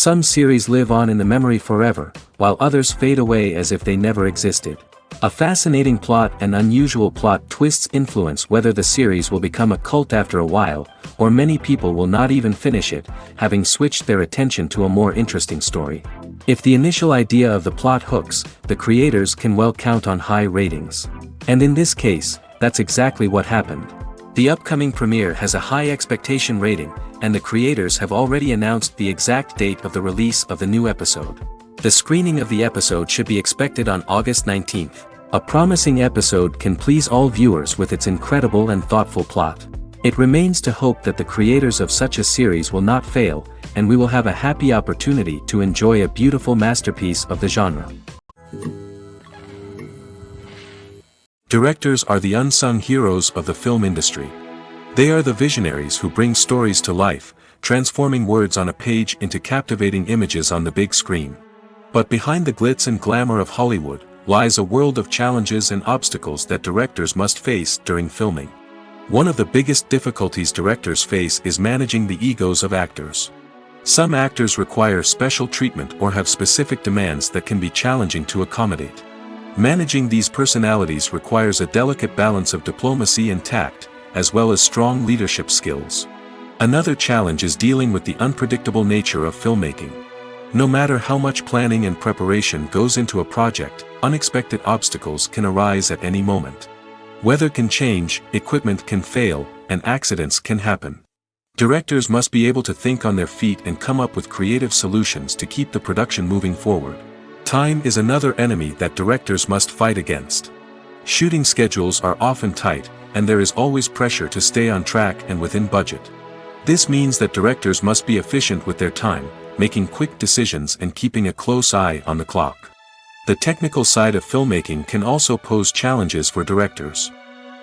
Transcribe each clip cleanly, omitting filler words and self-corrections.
Some series live on in the memory forever, while others fade away as if they never existed. A fascinating plot and unusual plot twists influence whether the series will become a cult after a while, or many people will not even finish it, having switched their attention to a more interesting story. If the initial idea of the plot hooks, the creators can well count on high ratings. And in this case, that's exactly what happened. The upcoming premiere has a high expectation rating, and the creators have already announced the exact date of the release of the new episode. The screening of the episode should be expected on August 19th. A promising episode can please all viewers with its incredible and thoughtful plot. It remains to hope that the creators of such a series will not fail, and we will have a happy opportunity to enjoy a beautiful masterpiece of the genre. Directors are the unsung heroes of the film industry. They are the visionaries who bring stories to life, transforming words on a page into captivating images on the big screen. But behind the glitz and glamour of Hollywood, lies a world of challenges and obstacles that directors must face during filming. One of the biggest difficulties directors face is managing the egos of actors. Some actors require special treatment or have specific demands that can be challenging to accommodate. Managing these personalities requires a delicate balance of diplomacy and tact, as well as strong leadership skills. Another challenge is dealing with the unpredictable nature of filmmaking. No matter how much planning and preparation goes into a project, unexpected obstacles can arise at any moment. Weather can change, equipment can fail, and accidents can happen. Directors must be able to think on their feet and come up with creative solutions to keep the production moving forward. Time is another enemy that directors must fight against. Shooting schedules are often tight, and there is always pressure to stay on track and within budget. This means that directors must be efficient with their time, making quick decisions and keeping a close eye on the clock. The technical side of filmmaking can also pose challenges for directors.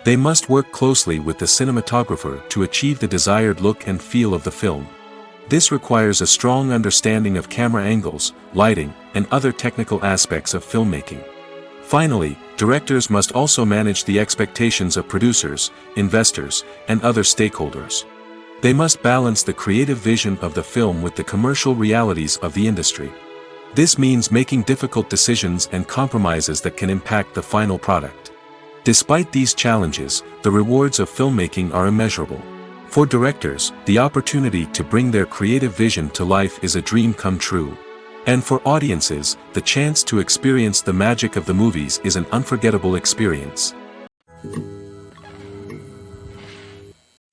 They must work closely with the cinematographer to achieve the desired look and feel of the film. This requires a strong understanding of camera angles, lighting, and other technical aspects of filmmaking. Finally, directors must also manage the expectations of producers, investors, and other stakeholders. They must balance the creative vision of the film with the commercial realities of the industry. This means making difficult decisions and compromises that can impact the final product. Despite these challenges, the rewards of filmmaking are immeasurable. For directors, the opportunity to bring their creative vision to life is a dream come true. And for audiences, the chance to experience the magic of the movies is an unforgettable experience.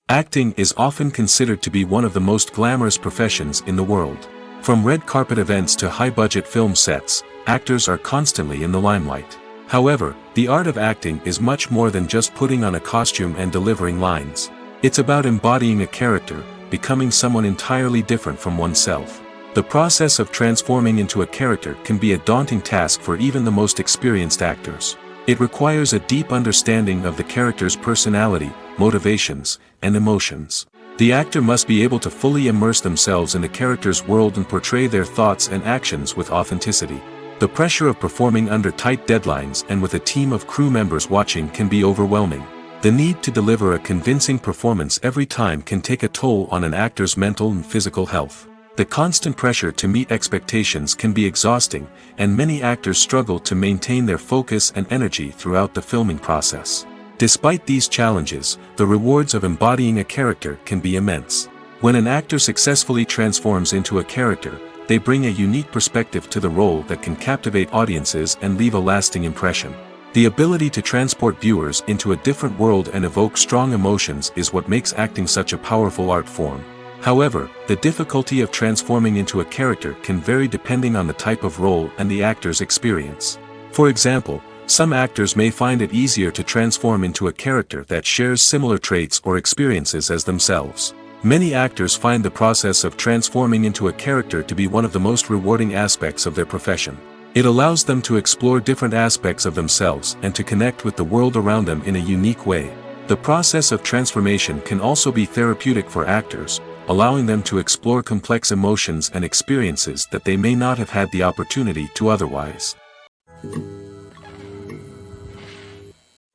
Acting is often considered to be one of the most glamorous professions in the world. From red carpet events to high-budget film sets, actors are constantly in the limelight. However, the art of acting is much more than just putting on a costume and delivering lines. It's about embodying a character, becoming someone entirely different from oneself. The process of transforming into a character can be a daunting task for even the most experienced actors. It requires a deep understanding of the character's personality, motivations, and emotions. The actor must be able to fully immerse themselves in the character's world and portray their thoughts and actions with authenticity. The pressure of performing under tight deadlines and with a team of crew members watching can be overwhelming. The need to deliver a convincing performance every time can take a toll on an actor's mental and physical health. The constant pressure to meet expectations can be exhausting, and many actors struggle to maintain their focus and energy throughout the filming process. Despite these challenges, the rewards of embodying a character can be immense. When an actor successfully transforms into a character, they bring a unique perspective to the role that can captivate audiences and leave a lasting impression. The ability to transport viewers into a different world and evoke strong emotions is what makes acting such a powerful art form. However, the difficulty of transforming into a character can vary depending on the type of role and the actor's experience. For example, some actors may find it easier to transform into a character that shares similar traits or experiences as themselves. Many actors find the process of transforming into a character to be one of the most rewarding aspects of their profession. It allows them to explore different aspects of themselves and to connect with the world around them in a unique way. The process of transformation can also be therapeutic for actors, allowing them to explore complex emotions and experiences that they may not have had the opportunity to otherwise.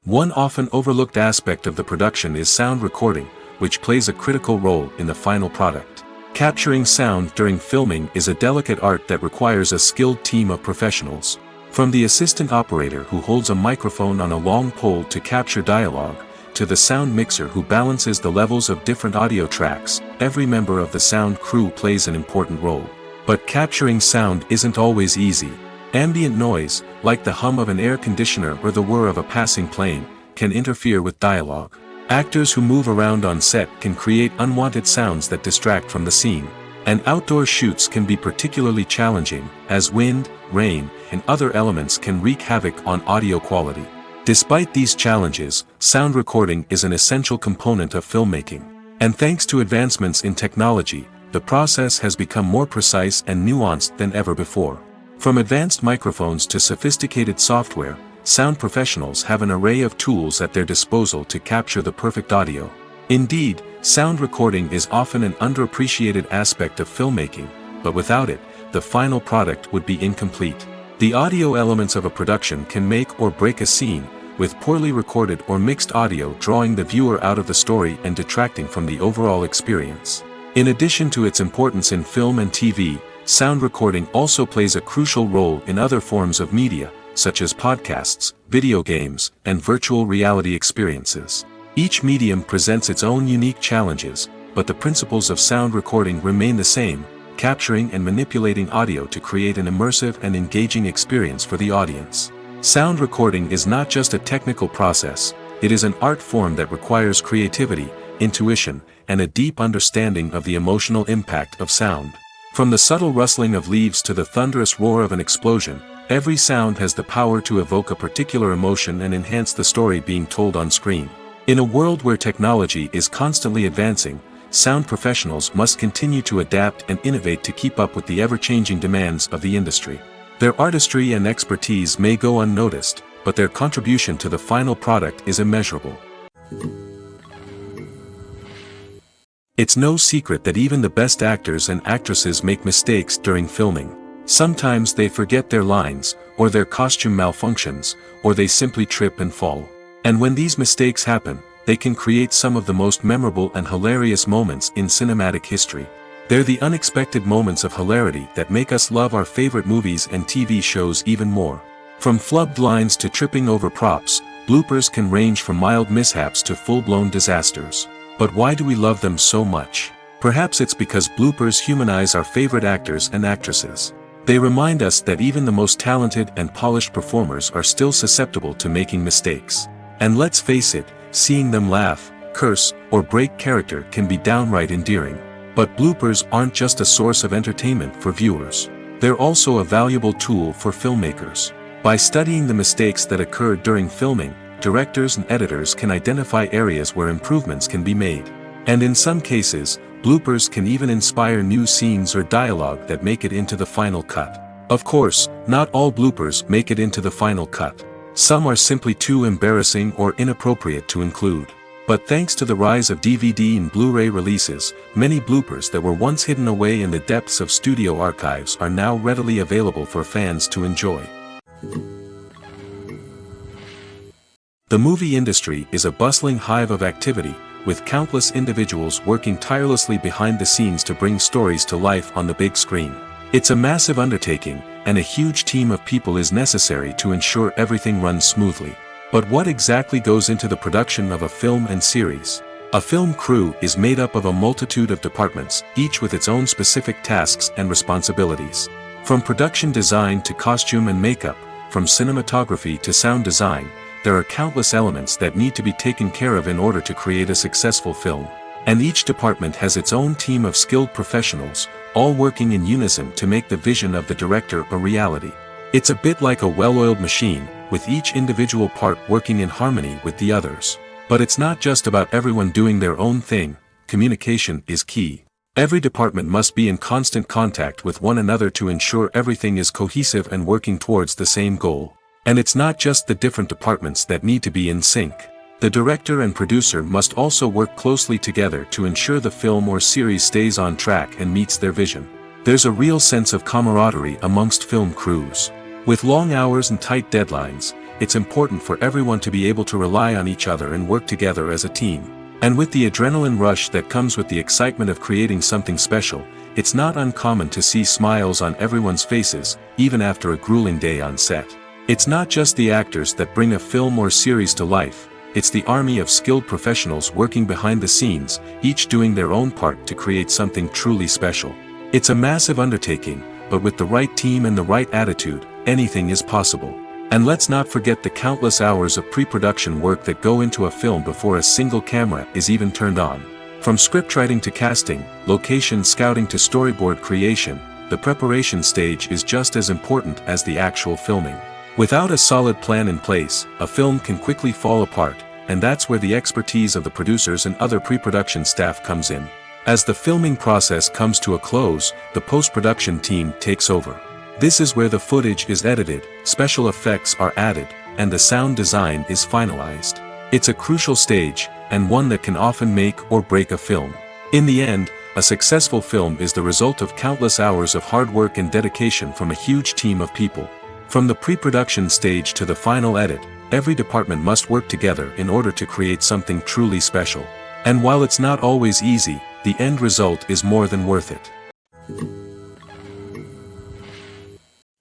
One often overlooked aspect of the production is sound recording, which plays a critical role in the final product. Capturing sound during filming is a delicate art that requires a skilled team of professionals. From the assistant operator who holds a microphone on a long pole to capture dialogue, to the sound mixer who balances the levels of different audio tracks, every member of the sound crew plays an important role. But capturing sound isn't always easy. Ambient noise, like the hum of an air conditioner or the whir of a passing plane, can interfere with dialogue. Actors who move around on set can create unwanted sounds that distract from the scene. And outdoor shoots can be particularly challenging, as wind, rain, and other elements can wreak havoc on audio quality. Despite these challenges, sound recording is an essential component of filmmaking. And thanks to advancements in technology, the process has become more precise and nuanced than ever before. From advanced microphones to sophisticated software, sound professionals have an array of tools at their disposal to capture the perfect audio. Indeed, sound recording is often an underappreciated aspect of filmmaking, but without it, the final product would be incomplete. The audio elements of a production can make or break a scene, with poorly recorded or mixed audio drawing the viewer out of the story and detracting from the overall experience. In addition to its importance in film and TV, sound recording also plays a crucial role in other forms of media, such as podcasts, video games, and virtual reality experiences. Each medium presents its own unique challenges, but the principles of sound recording remain the same: capturing and manipulating audio to create an immersive and engaging experience for the audience. Sound recording is not just a technical process, it is an art form that requires creativity, intuition, and a deep understanding of the emotional impact of sound. From the subtle rustling of leaves to the thunderous roar of an explosion, every sound has the power to evoke a particular emotion and enhance the story being told on screen. In a world where technology is constantly advancing, sound professionals must continue to adapt and innovate to keep up with the ever-changing demands of the industry. Their artistry and expertise may go unnoticed, but their contribution to the final product is immeasurable. It's no secret that even the best actors and actresses make mistakes during filming. Sometimes they forget their lines, or their costume malfunctions, or they simply trip and fall. And when these mistakes happen, they can create some of the most memorable and hilarious moments in cinematic history. They're the unexpected moments of hilarity that make us love our favorite movies and TV shows even more. From flubbed lines to tripping over props, bloopers can range from mild mishaps to full-blown disasters. But why do we love them so much? Perhaps it's because bloopers humanize our favorite actors and actresses. They remind us that even the most talented and polished performers are still susceptible to making mistakes. And let's face it, seeing them laugh, curse, or break character can be downright endearing. But bloopers aren't just a source of entertainment for viewers. They're also a valuable tool for filmmakers. By studying the mistakes that occur during filming, directors and editors can identify areas where improvements can be made. And in some cases, bloopers can even inspire new scenes or dialogue that make it into the final cut. Of course, not all bloopers make it into the final cut. Some are simply too embarrassing or inappropriate to include. But thanks to the rise of DVD and Blu-ray releases, many bloopers that were once hidden away in the depths of studio archives are now readily available for fans to enjoy. The movie industry is a bustling hive of activity, with countless individuals working tirelessly behind the scenes to bring stories to life on the big screen. It's a massive undertaking, and a huge team of people is necessary to ensure everything runs smoothly. But what exactly goes into the production of a film and series? A film crew is made up of a multitude of departments, each with its own specific tasks and responsibilities. From production design to costume and makeup, from cinematography to sound design, there are countless elements that need to be taken care of in order to create a successful film. And each department has its own team of skilled professionals, all working in unison to make the vision of the director a reality. It's a bit like a well-oiled machine, with each individual part working in harmony with the others. But it's not just about everyone doing their own thing. Communication is key. Every department must be in constant contact with one another to ensure everything is cohesive and working towards the same goal. And it's not just the different departments that need to be in sync. The director and producer must also work closely together to ensure the film or series stays on track and meets their vision. There's a real sense of camaraderie amongst film crews. With long hours and tight deadlines, it's important for everyone to be able to rely on each other and work together as a team. And with the adrenaline rush that comes with the excitement of creating something special, it's not uncommon to see smiles on everyone's faces, even after a grueling day on set. It's not just the actors that bring a film or series to life, it's the army of skilled professionals working behind the scenes, each doing their own part to create something truly special. It's a massive undertaking, but with the right team and the right attitude, anything is possible. And let's not forget the countless hours of pre-production work that go into a film before a single camera is even turned on. From scriptwriting to casting, location scouting to storyboard creation, the preparation stage is just as important as the actual filming. Without a solid plan in place, a film can quickly fall apart, and that's where the expertise of the producers and other pre-production staff comes in. As the filming process comes to a close, the post-production team takes over. This is where the footage is edited, special effects are added, and the sound design is finalized. It's a crucial stage, and one that can often make or break a film. In the end, a successful film is the result of countless hours of hard work and dedication from a huge team of people. From the pre-production stage to the final edit, every department must work together in order to create something truly special. And while it's not always easy, the end result is more than worth it.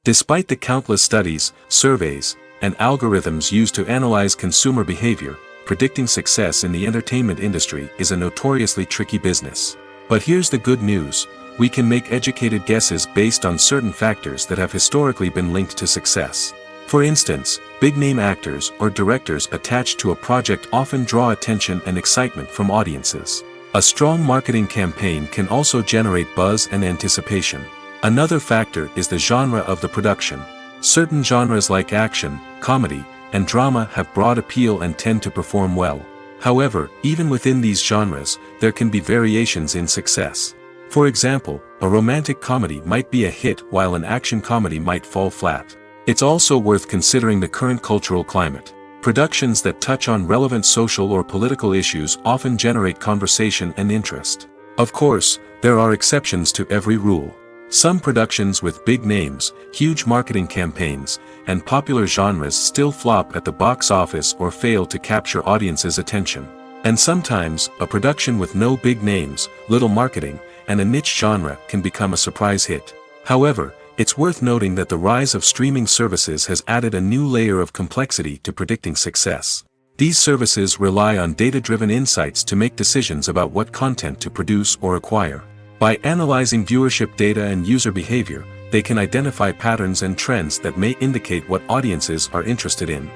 Despite the countless studies, surveys, and algorithms used to analyze consumer behavior, predicting success in the entertainment industry is a notoriously tricky business. But here's the good news: we can make educated guesses based on certain factors that have historically been linked to success. For instance, big-name actors or directors attached to a project often draw attention and excitement from audiences. A strong marketing campaign can also generate buzz and anticipation. Another factor is the genre of the production. Certain genres like action, comedy, and drama have broad appeal and tend to perform well. However, even within these genres, there can be variations in success. For example, a romantic comedy might be a hit while an action comedy might fall flat. It's also worth considering the current cultural climate. Productions that touch on relevant social or political issues often generate conversation and interest. Of course, there are exceptions to every rule. Some productions with big names, huge marketing campaigns, and popular genres still flop at the box office or fail to capture audiences' attention. And sometimes, a production with no big names, little marketing, and a niche genre can become a surprise hit. However, it's worth noting that the rise of streaming services has added a new layer of complexity to predicting success. These services rely on data-driven insights to make decisions about what content to produce or acquire. By analyzing viewership data and user behavior, they can identify patterns and trends that may indicate what audiences are interested in.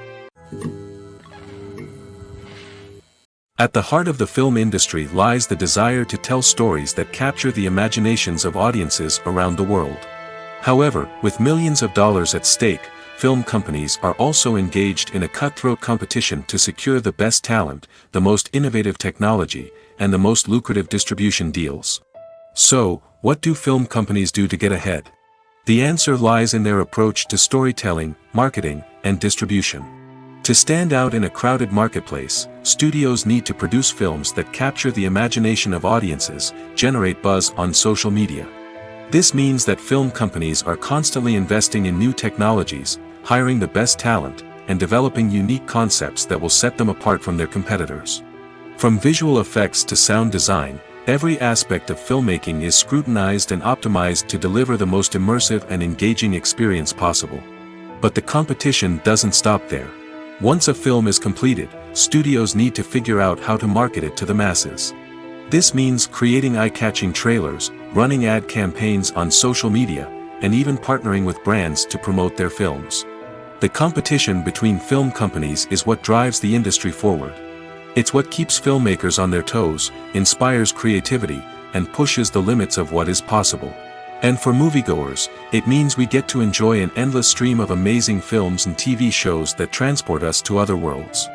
At the heart of the film industry lies the desire to tell stories that capture the imaginations of audiences around the world. However, with millions of dollars at stake, film companies are also engaged in a cutthroat competition to secure the best talent, the most innovative technology, and the most lucrative distribution deals. So, what do film companies do to get ahead? The answer lies in their approach to storytelling, marketing, and distribution. To stand out in a crowded marketplace, studios need to produce films that capture the imagination of audiences, generate buzz on social media. This means that film companies are constantly investing in new technologies, hiring the best talent, and developing unique concepts that will set them apart from their competitors. From visual effects to sound design, every aspect of filmmaking is scrutinized and optimized to deliver the most immersive and engaging experience possible. But the competition doesn't stop there. Once a film is completed, studios need to figure out how to market it to the masses. This means creating eye-catching trailers, running ad campaigns on social media, and even partnering with brands to promote their films. The competition between film companies is what drives the industry forward. It's what keeps filmmakers on their toes, inspires creativity, and pushes the limits of what is possible. And for moviegoers, it means we get to enjoy an endless stream of amazing films and TV shows that transport us to other worlds.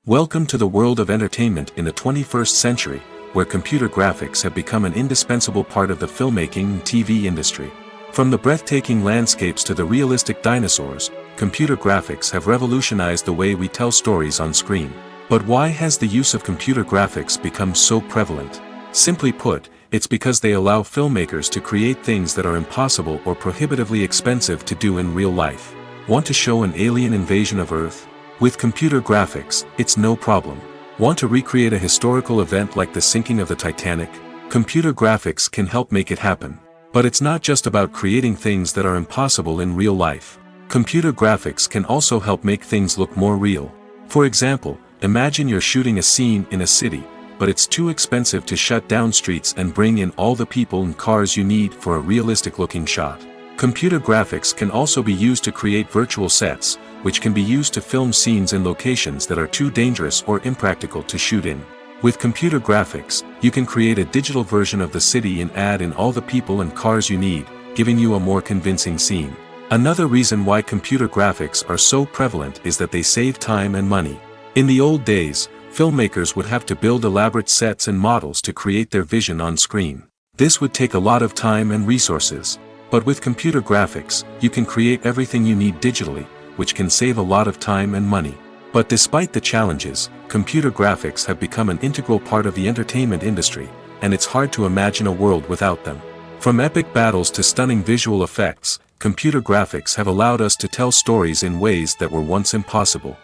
Welcome to the world of entertainment in the 21st century, where computer graphics have become an indispensable part of the filmmaking and TV industry. From the breathtaking landscapes to the realistic dinosaurs, computer graphics have revolutionized the way we tell stories on screen. But why has the use of computer graphics become so prevalent? Simply put, it's because they allow filmmakers to create things that are impossible or prohibitively expensive to do in real life. Want to show an alien invasion of Earth? With computer graphics, it's no problem. Want to recreate a historical event like the sinking of the Titanic? Computer graphics can help make it happen. But it's not just about creating things that are impossible in real life. Computer graphics can also help make things look more real. For example, imagine you're shooting a scene in a city, but it's too expensive to shut down streets and bring in all the people and cars you need for a realistic-looking shot. Computer graphics can also be used to create virtual sets, which can be used to film scenes in locations that are too dangerous or impractical to shoot in. With computer graphics, you can create a digital version of the city and add in all the people and cars you need, giving you a more convincing scene. Another reason why computer graphics are so prevalent is that they save time and money. In the old days, filmmakers would have to build elaborate sets and models to create their vision on screen. This would take a lot of time and resources. But with computer graphics, you can create everything you need digitally, which can save a lot of time and money. But despite the challenges, computer graphics have become an integral part of the entertainment industry, and it's hard to imagine a world without them. From epic battles to stunning visual effects, computer graphics have allowed us to tell stories in ways that were once impossible.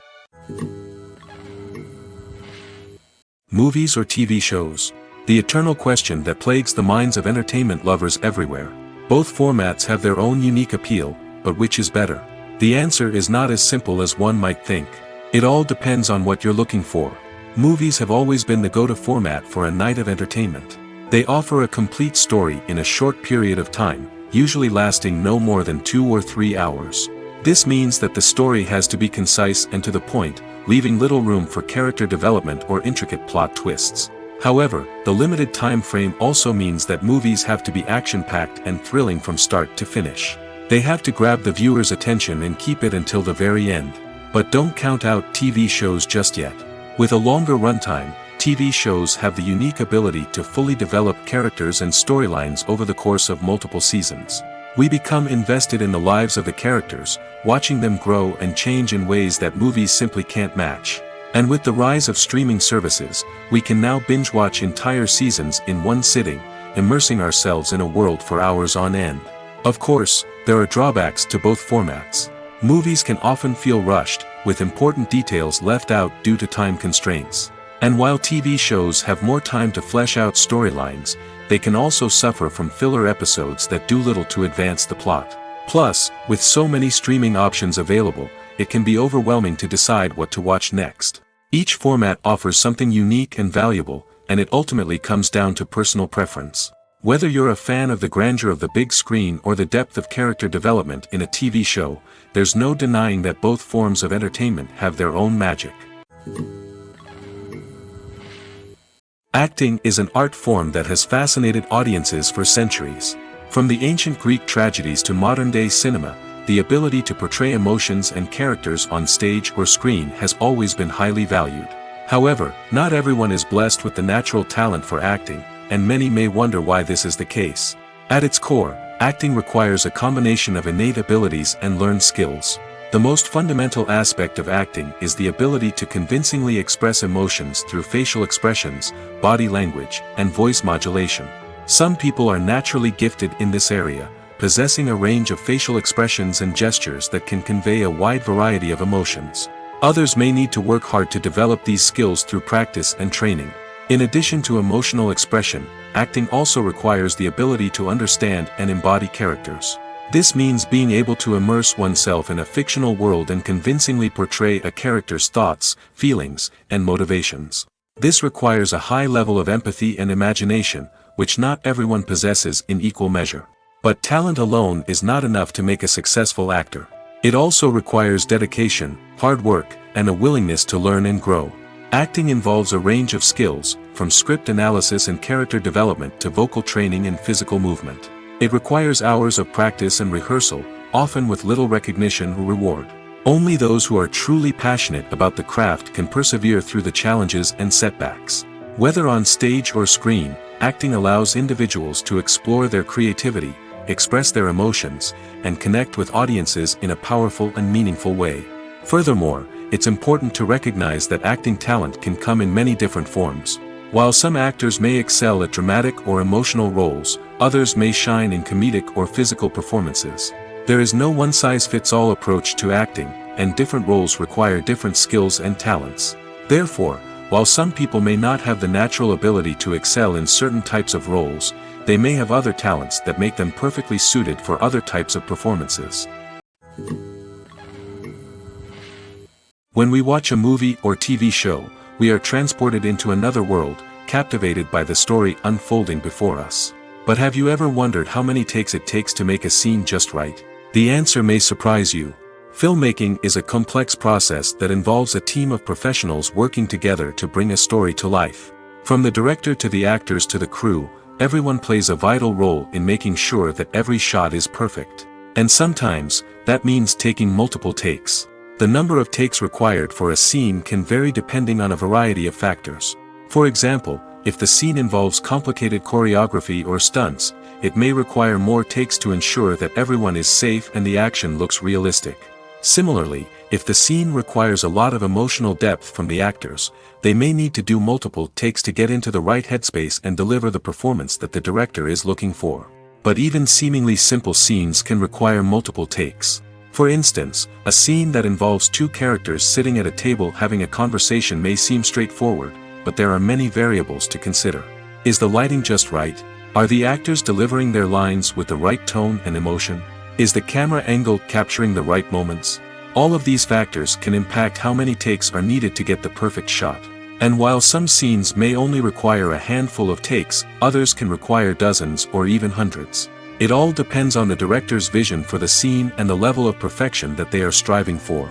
Movies or TV shows? The eternal question that plagues the minds of entertainment lovers everywhere. Both formats have their own unique appeal, but which is better? The answer is not as simple as one might think. It all depends on what you're looking for. Movies have always been the go-to format for a night of entertainment. They offer a complete story in a short period of time, usually lasting no more than 2 or 3 hours. This means that the story has to be concise and to the point, leaving little room for character development or intricate plot twists. However, the limited time frame also means that movies have to be action-packed and thrilling from start to finish. They have to grab the viewer's attention and keep it until the very end. But don't count out TV shows just yet. With a longer runtime, TV shows have the unique ability to fully develop characters and storylines over the course of multiple seasons. We become invested in the lives of the characters, watching them grow and change in ways that movies simply can't match. And with the rise of streaming services, we can now binge-watch entire seasons in one sitting, immersing ourselves in a world for hours on end. Of course, there are drawbacks to both formats. Movies can often feel rushed, with important details left out due to time constraints. And while TV shows have more time to flesh out storylines, they can also suffer from filler episodes that do little to advance the plot. Plus, with so many streaming options available, it can be overwhelming to decide what to watch next. Each format offers something unique and valuable, and it ultimately comes down to personal preference. Whether you're a fan of the grandeur of the big screen or the depth of character development in a TV show, there's no denying that both forms of entertainment have their own magic. Acting is an art form that has fascinated audiences for centuries. From the ancient Greek tragedies to modern-day cinema, the ability to portray emotions and characters on stage or screen has always been highly valued. However, not everyone is blessed with the natural talent for acting, and many may wonder why this is the case. At its core, acting requires a combination of innate abilities and learned skills. The most fundamental aspect of acting is the ability to convincingly express emotions through facial expressions, body language, and voice modulation. Some people are naturally gifted in this area, possessing a range of facial expressions and gestures that can convey a wide variety of emotions. Others may need to work hard to develop these skills through practice and training. In addition to emotional expression, acting also requires the ability to understand and embody characters. This means being able to immerse oneself in a fictional world and convincingly portray a character's thoughts, feelings, and motivations. This requires a high level of empathy and imagination, which not everyone possesses in equal measure. But talent alone is not enough to make a successful actor. It also requires dedication, hard work, and a willingness to learn and grow. Acting involves a range of skills, from script analysis and character development to vocal training and physical movement. It requires hours of practice and rehearsal, often with little recognition or reward. Only those who are truly passionate about the craft can persevere through the challenges and setbacks. Whether on stage or screen, acting allows individuals to explore their creativity, express their emotions, and connect with audiences in a powerful and meaningful way. Furthermore, it's important to recognize that acting talent can come in many different forms. While some actors may excel at dramatic or emotional roles, others may shine in comedic or physical performances. There is no one-size-fits-all approach to acting, and different roles require different skills and talents. Therefore, while some people may not have the natural ability to excel in certain types of roles, they may have other talents that make them perfectly suited for other types of performances. When we watch a movie or TV show, we are transported into another world, captivated by the story unfolding before us. But have you ever wondered how many takes it takes to make a scene just right? The answer may surprise you. Filmmaking is a complex process that involves a team of professionals working together to bring a story to life. From the director to the actors to the crew, everyone plays a vital role in making sure that every shot is perfect. And sometimes, that means taking multiple takes. The number of takes required for a scene can vary depending on a variety of factors. For example, if the scene involves complicated choreography or stunts, it may require more takes to ensure that everyone is safe and the action looks realistic. Similarly, if the scene requires a lot of emotional depth from the actors, they may need to do multiple takes to get into the right headspace and deliver the performance that the director is looking for. But even seemingly simple scenes can require multiple takes. For instance, a scene that involves two characters sitting at a table having a conversation may seem straightforward, but there are many variables to consider. Is the lighting just right? Are the actors delivering their lines with the right tone and emotion? Is the camera angle capturing the right moments? All of these factors can impact how many takes are needed to get the perfect shot. And while some scenes may only require a handful of takes, others can require dozens or even hundreds. It all depends on the director's vision for the scene and the level of perfection that they are striving for.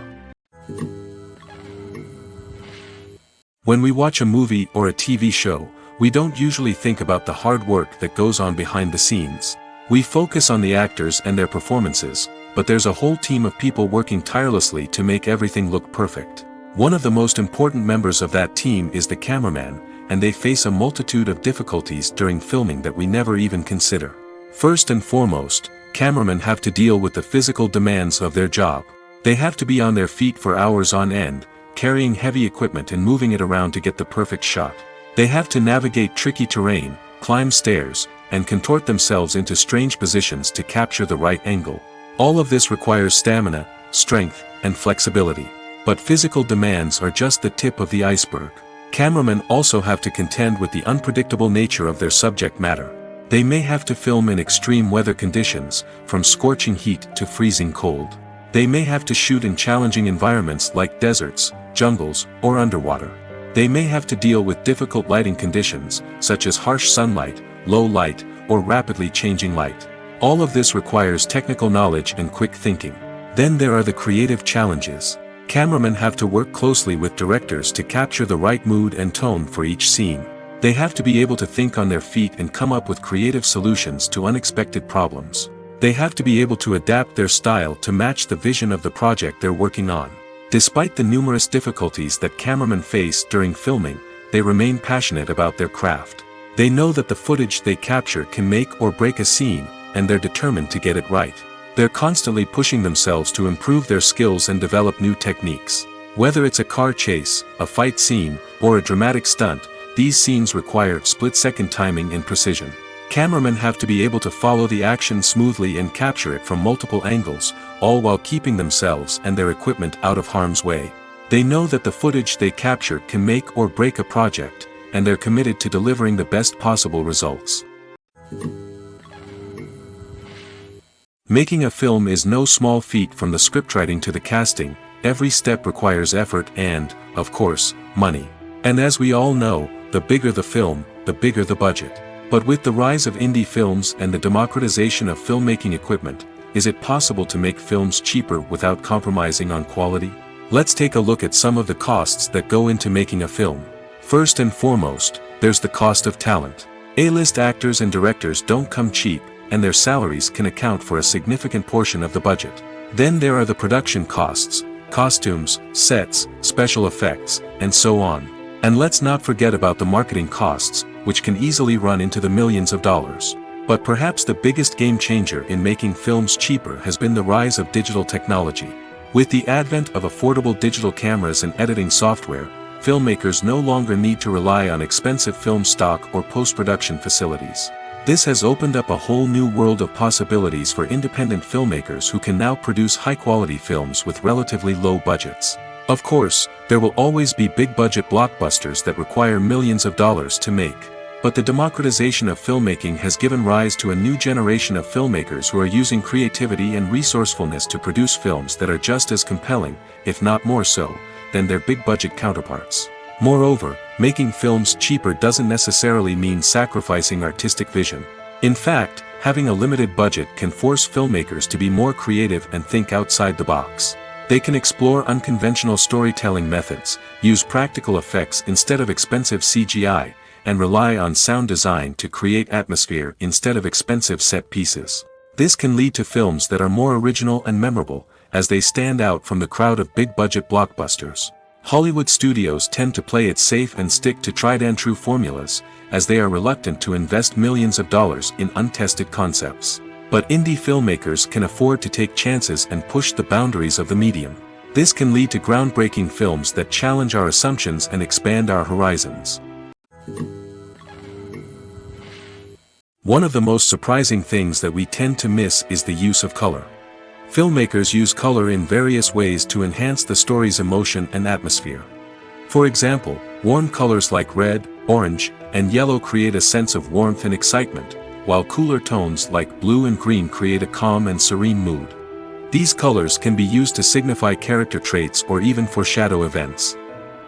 When we watch a movie or a TV show, we don't usually think about the hard work that goes on behind the scenes. We focus on the actors and their performances, but there's a whole team of people working tirelessly to make everything look perfect. One of the most important members of that team is the cameraman, and they face a multitude of difficulties during filming that we never even consider. First and foremost, cameramen have to deal with the physical demands of their job. They have to be on their feet for hours on end, carrying heavy equipment and moving it around to get the perfect shot. They have to navigate tricky terrain, climb stairs, and contort themselves into strange positions to capture the right angle. All of this requires stamina, strength, and flexibility. But physical demands are just the tip of the iceberg. Cameramen also have to contend with the unpredictable nature of their subject matter. They may have to film in extreme weather conditions, from scorching heat to freezing cold. They may have to shoot in challenging environments like deserts, jungles, or underwater. They may have to deal with difficult lighting conditions, such as harsh sunlight, low light, or rapidly changing light. All of this requires technical knowledge and quick thinking. Then there are the creative challenges. Cameramen have to work closely with directors to capture the right mood and tone for each scene. They have to be able to think on their feet and come up with creative solutions to unexpected problems. They have to be able to adapt their style to match the vision of the project they're working on. Despite the numerous difficulties that cameramen face during filming, they remain passionate about their craft. They know that the footage they capture can make or break a scene, and they're determined to get it right. They're constantly pushing themselves to improve their skills and develop new techniques. Whether it's a car chase, a fight scene, or a dramatic stunt, these scenes require split-second timing and precision. Cameramen have to be able to follow the action smoothly and capture it from multiple angles, all while keeping themselves and their equipment out of harm's way. They know that the footage they capture can make or break a project, and they're committed to delivering the best possible results. Making a film is no small feat. From the scriptwriting to the casting, every step requires effort and, of course, money. And as we all know, the bigger the film, the bigger the budget. But with the rise of indie films and the democratization of filmmaking equipment, is it possible to make films cheaper without compromising on quality? Let's take a look at some of the costs that go into making a film. First and foremost, there's the cost of talent. A-list actors and directors don't come cheap, and their salaries can account for a significant portion of the budget. Then there are the production costs, costumes, sets, special effects, and so on. And let's not forget about the marketing costs, which can easily run into the millions of dollars. But perhaps the biggest game changer in making films cheaper has been the rise of digital technology. With the advent of affordable digital cameras and editing software, filmmakers no longer need to rely on expensive film stock or post-production facilities. This has opened up a whole new world of possibilities for independent filmmakers who can now produce high-quality films with relatively low budgets. Of course, there will always be big-budget blockbusters that require millions of dollars to make. But the democratization of filmmaking has given rise to a new generation of filmmakers who are using creativity and resourcefulness to produce films that are just as compelling, if not more so, than their big-budget counterparts. Moreover, making films cheaper doesn't necessarily mean sacrificing artistic vision. In fact, having a limited budget can force filmmakers to be more creative and think outside the box. They can explore unconventional storytelling methods, use practical effects instead of expensive CGI, and rely on sound design to create atmosphere instead of expensive set pieces. This can lead to films that are more original and memorable, as they stand out from the crowd of big-budget blockbusters. Hollywood studios tend to play it safe and stick to tried-and-true formulas, as they are reluctant to invest millions of dollars in untested concepts. But indie filmmakers can afford to take chances and push the boundaries of the medium. This can lead to groundbreaking films that challenge our assumptions and expand our horizons. One of the most surprising things that we tend to miss is the use of color. Filmmakers use color in various ways to enhance the story's emotion and atmosphere. For example, warm colors like red, orange, and yellow create a sense of warmth and excitement, while cooler tones like blue and green create a calm and serene mood. These colors can be used to signify character traits or even foreshadow events.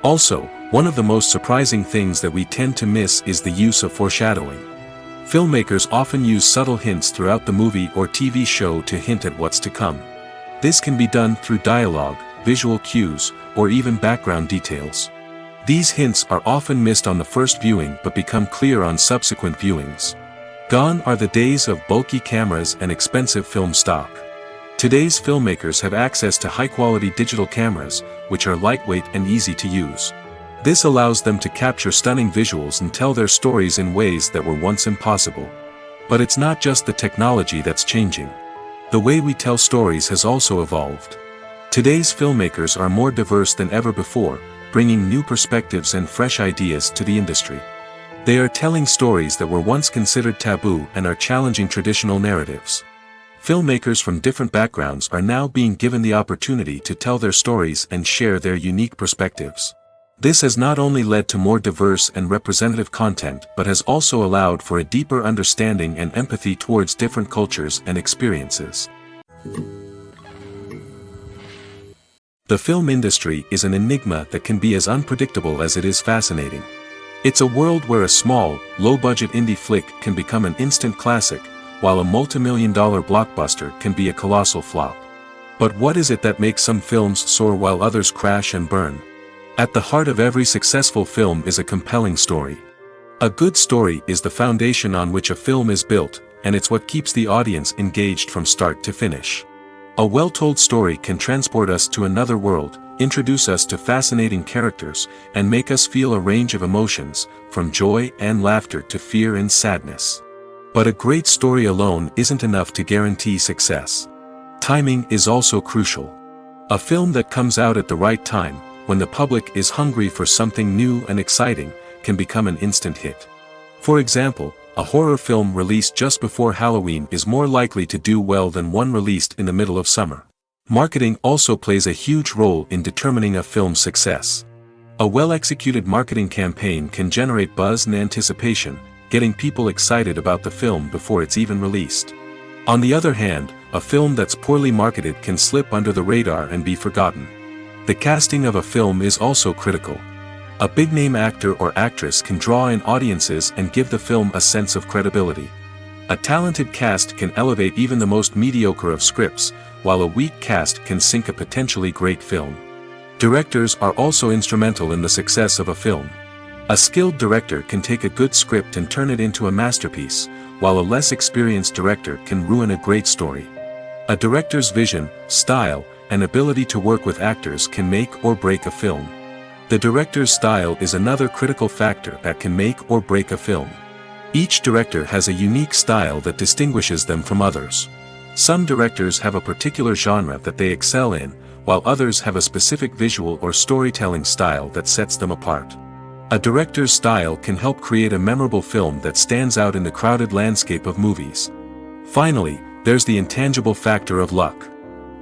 Also, one of the most surprising things that we tend to miss is the use of foreshadowing. Filmmakers often use subtle hints throughout the movie or TV show to hint at what's to come. This can be done through dialogue, visual cues, or even background details. These hints are often missed on the first viewing but become clear on subsequent viewings. Gone are the days of bulky cameras and expensive film stock. Today's filmmakers have access to high-quality digital cameras, which are lightweight and easy to use. This allows them to capture stunning visuals and tell their stories in ways that were once impossible. But it's not just the technology that's changing. The way we tell stories has also evolved. Today's filmmakers are more diverse than ever before, bringing new perspectives and fresh ideas to the industry. They are telling stories that were once considered taboo and are challenging traditional narratives. Filmmakers from different backgrounds are now being given the opportunity to tell their stories and share their unique perspectives. This has not only led to more diverse and representative content but has also allowed for a deeper understanding and empathy towards different cultures and experiences. The film industry is an enigma that can be as unpredictable as it is fascinating. It's a world where a small, low-budget indie flick can become an instant classic, while a multi-million-dollar blockbuster can be a colossal flop. But what is it that makes some films soar while others crash and burn? At the heart of every successful film is a compelling story. A good story is the foundation on which a film is built, and it's what keeps the audience engaged from start to finish. A well-told story can transport us to another world, introduce us to fascinating characters, and make us feel a range of emotions, from joy and laughter to fear and sadness. But a great story alone isn't enough to guarantee success. Timing is also crucial. A film that comes out at the right time, when the public is hungry for something new and exciting, can become an instant hit. For example, a horror film released just before Halloween is more likely to do well than one released in the middle of summer. Marketing also plays a huge role in determining a film's success. A well-executed marketing campaign can generate buzz and anticipation, getting people excited about the film before it's even released. On the other hand, a film that's poorly marketed can slip under the radar and be forgotten. The casting of a film is also critical. A big-name actor or actress can draw in audiences and give the film a sense of credibility. A talented cast can elevate even the most mediocre of scripts, while a weak cast can sink a potentially great film. Directors are also instrumental in the success of a film. A skilled director can take a good script and turn it into a masterpiece, while a less experienced director can ruin a great story. A director's vision, style, and ability to work with actors can make or break a film. The director's style is another critical factor that can make or break a film. Each director has a unique style that distinguishes them from others. Some directors have a particular genre that they excel in, while others have a specific visual or storytelling style that sets them apart. A director's style can help create a memorable film that stands out in the crowded landscape of movies. Finally, there's the intangible factor of luck.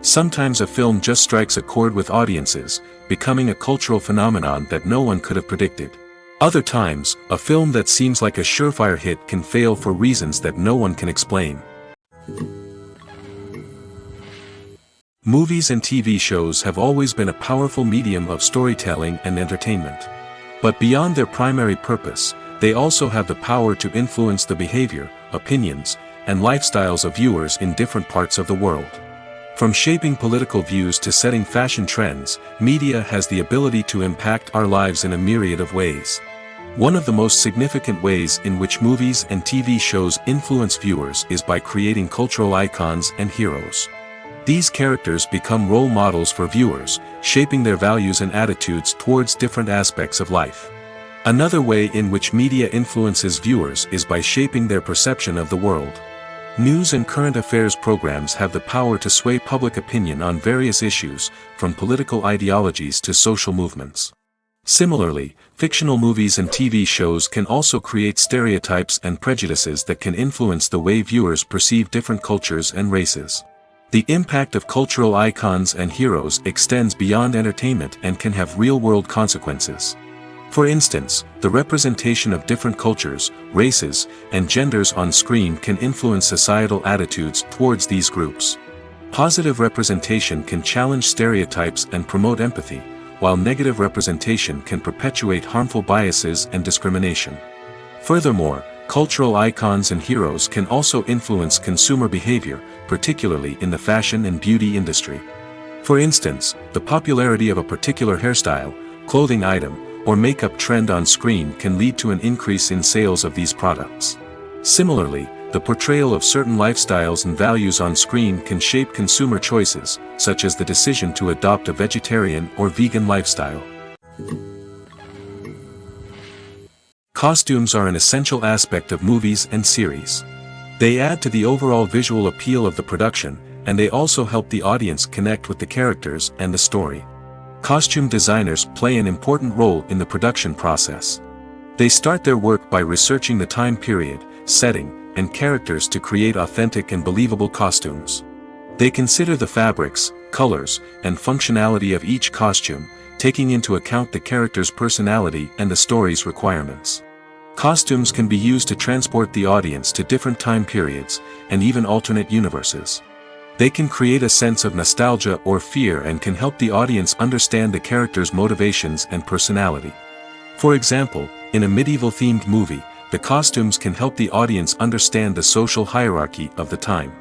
Sometimes a film just strikes a chord with audiences, becoming a cultural phenomenon that no one could have predicted. Other times, a film that seems like a surefire hit can fail for reasons that no one can explain. Movies and TV shows have always been a powerful medium of storytelling and entertainment. But beyond their primary purpose, they also have the power to influence the behavior, opinions, and lifestyles of viewers in different parts of the world. From shaping political views to setting fashion trends, media has the ability to impact our lives in a myriad of ways. One of the most significant ways in which movies and TV shows influence viewers is by creating cultural icons and heroes. These characters become role models for viewers, shaping their values and attitudes towards different aspects of life. Another way in which media influences viewers is by shaping their perception of the world. News and current affairs programs have the power to sway public opinion on various issues, from political ideologies to social movements. Similarly, fictional movies and TV shows can also create stereotypes and prejudices that can influence the way viewers perceive different cultures and races. The impact of cultural icons and heroes extends beyond entertainment and can have real-world consequences. For instance, the representation of different cultures, races, and genders on screen can influence societal attitudes towards these groups. Positive representation can challenge stereotypes and promote empathy, while negative representation can perpetuate harmful biases and discrimination. Furthermore, cultural icons and heroes can also influence consumer behavior, particularly in the fashion and beauty industry. For instance, the popularity of a particular hairstyle, clothing item, or makeup trend on screen can lead to an increase in sales of these products. Similarly, the portrayal of certain lifestyles and values on screen can shape consumer choices, such as the decision to adopt a vegetarian or vegan lifestyle. Costumes are an essential aspect of movies and series. They add to the overall visual appeal of the production, and they also help the audience connect with the characters and the story. Costume designers play an important role in the production process. They start their work by researching the time period, setting, and characters to create authentic and believable costumes. They consider the fabrics, colors, and functionality of each costume, taking into account the character's personality and the story's requirements. Costumes can be used to transport the audience to different time periods, and even alternate universes. They can create a sense of nostalgia or fear and can help the audience understand the character's motivations and personality. For example, in a medieval-themed movie, the costumes can help the audience understand the social hierarchy of the time.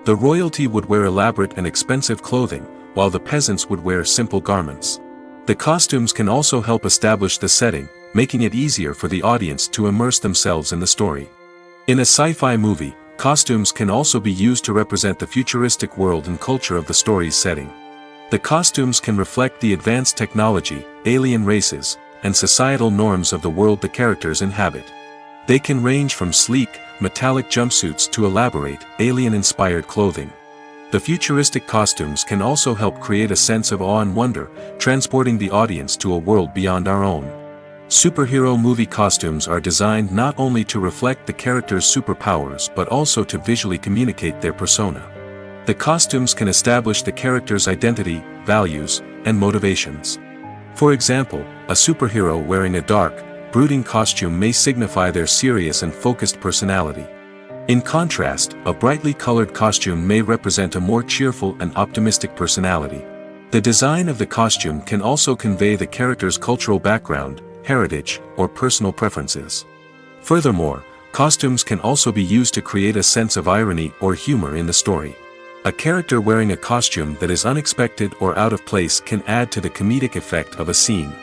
The royalty would wear elaborate and expensive clothing, while the peasants would wear simple garments. The costumes can also help establish the setting, making it easier for the audience to immerse themselves in the story. In a sci-fi movie, costumes can also be used to represent the futuristic world and culture of the story's setting. The costumes can reflect the advanced technology, alien races, and societal norms of the world the characters inhabit. They can range from sleek, metallic jumpsuits to elaborate, alien-inspired clothing. The futuristic costumes can also help create a sense of awe and wonder, transporting the audience to a world beyond our own. Superhero movie costumes are designed not only to reflect the character's superpowers but also to visually communicate their persona. The costumes can establish the character's identity, values, and motivations. For example, a superhero wearing a dark, brooding costume may signify their serious and focused personality. In contrast, a brightly colored costume may represent a more cheerful and optimistic personality. The design of the costume can also convey the character's cultural background, heritage, or personal preferences. Furthermore, costumes can also be used to create a sense of irony or humor in the story. A character wearing a costume that is unexpected or out of place can add to the comedic effect of a scene.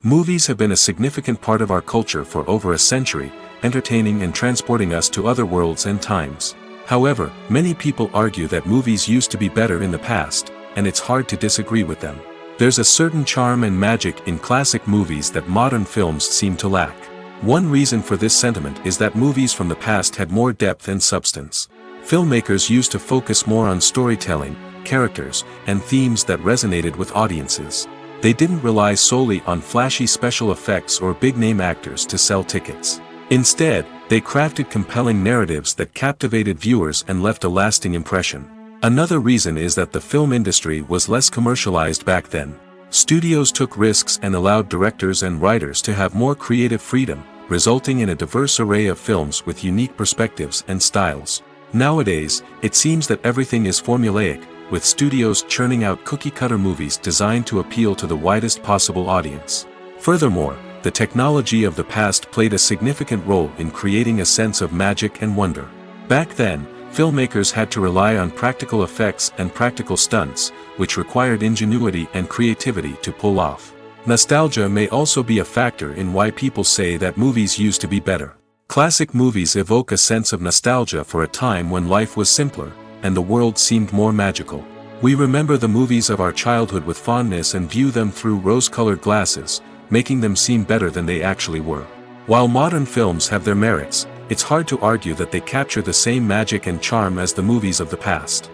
Movies have been a significant part of our culture for over a century, entertaining and transporting us to other worlds and times. However, many people argue that movies used to be better in the past, and it's hard to disagree with them. There's a certain charm and magic in classic movies that modern films seem to lack. One reason for this sentiment is that movies from the past had more depth and substance. Filmmakers used to focus more on storytelling, characters, and themes that resonated with audiences. They didn't rely solely on flashy special effects or big-name actors to sell tickets. Instead, they crafted compelling narratives that captivated viewers and left a lasting impression. Another reason is that the film industry was less commercialized back then. Studios took risks and allowed directors and writers to have more creative freedom, resulting in a diverse array of films with unique perspectives and styles. Nowadays, it seems that everything is formulaic, with studios churning out cookie-cutter movies designed to appeal to the widest possible audience. Furthermore, the technology of the past played a significant role in creating a sense of magic and wonder. Back then, filmmakers had to rely on practical effects and practical stunts, which required ingenuity and creativity to pull off. Nostalgia may also be a factor in why people say that movies used to be better. Classic movies evoke a sense of nostalgia for a time when life was simpler, and the world seemed more magical. We remember the movies of our childhood with fondness and view them through rose-colored glasses, making them seem better than they actually were. While modern films have their merits, it's hard to argue that they capture the same magic and charm as the movies of the past.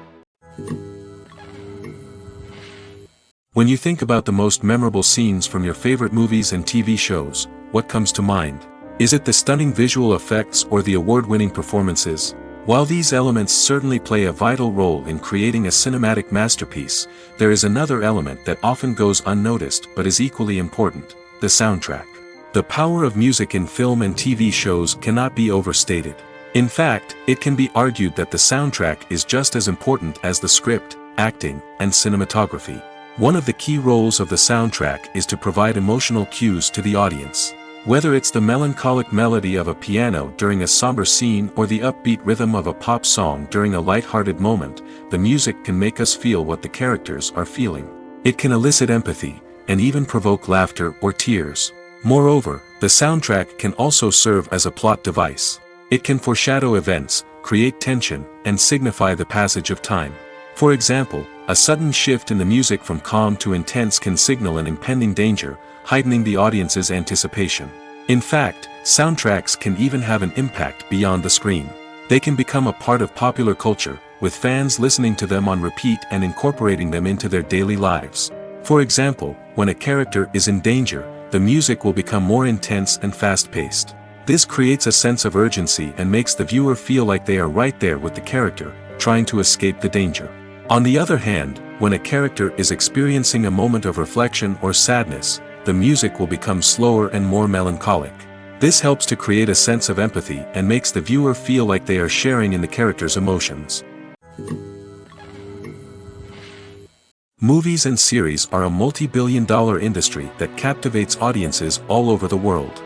When you think about the most memorable scenes from your favorite movies and TV shows, what comes to mind? Is it the stunning visual effects or the award-winning performances? While these elements certainly play a vital role in creating a cinematic masterpiece, there is another element that often goes unnoticed but is equally important: the soundtrack. The power of music in film and TV shows cannot be overstated. In fact, it can be argued that the soundtrack is just as important as the script, acting, and cinematography. One of the key roles of the soundtrack is to provide emotional cues to the audience. Whether it's the melancholic melody of a piano during a somber scene or the upbeat rhythm of a pop song during a light-hearted moment, the music can make us feel what the characters are feeling. It can elicit empathy, and even provoke laughter or tears. Moreover, the soundtrack can also serve as a plot device. It can foreshadow events, create tension, and signify the passage of time. For example, a sudden shift in the music from calm to intense can signal an impending danger, heightening the audience's anticipation. In fact, soundtracks can even have an impact beyond the screen. They can become a part of popular culture, with fans listening to them on repeat and incorporating them into their daily lives. For example, when a character is in danger, the music will become more intense and fast-paced. This creates a sense of urgency and makes the viewer feel like they are right there with the character, trying to escape the danger. On the other hand, when a character is experiencing a moment of reflection or sadness, the music will become slower and more melancholic. This helps to create a sense of empathy and makes the viewer feel like they are sharing in the character's emotions. Movies and series are a multi-billion-dollar industry that captivates audiences all over the world.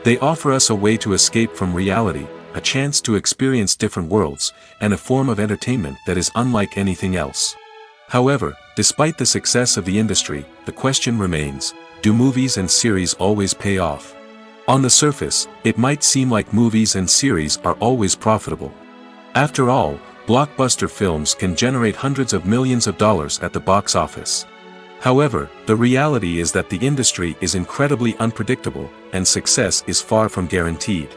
They offer us a way to escape from reality, a chance to experience different worlds, and a form of entertainment that is unlike anything else. However, despite the success of the industry, the question remains: do movies and series always pay off? On the surface, it might seem like movies and series are always profitable. After all, blockbuster films can generate hundreds of millions of dollars at the box office. However, the reality is that the industry is incredibly unpredictable, and success is far from guaranteed.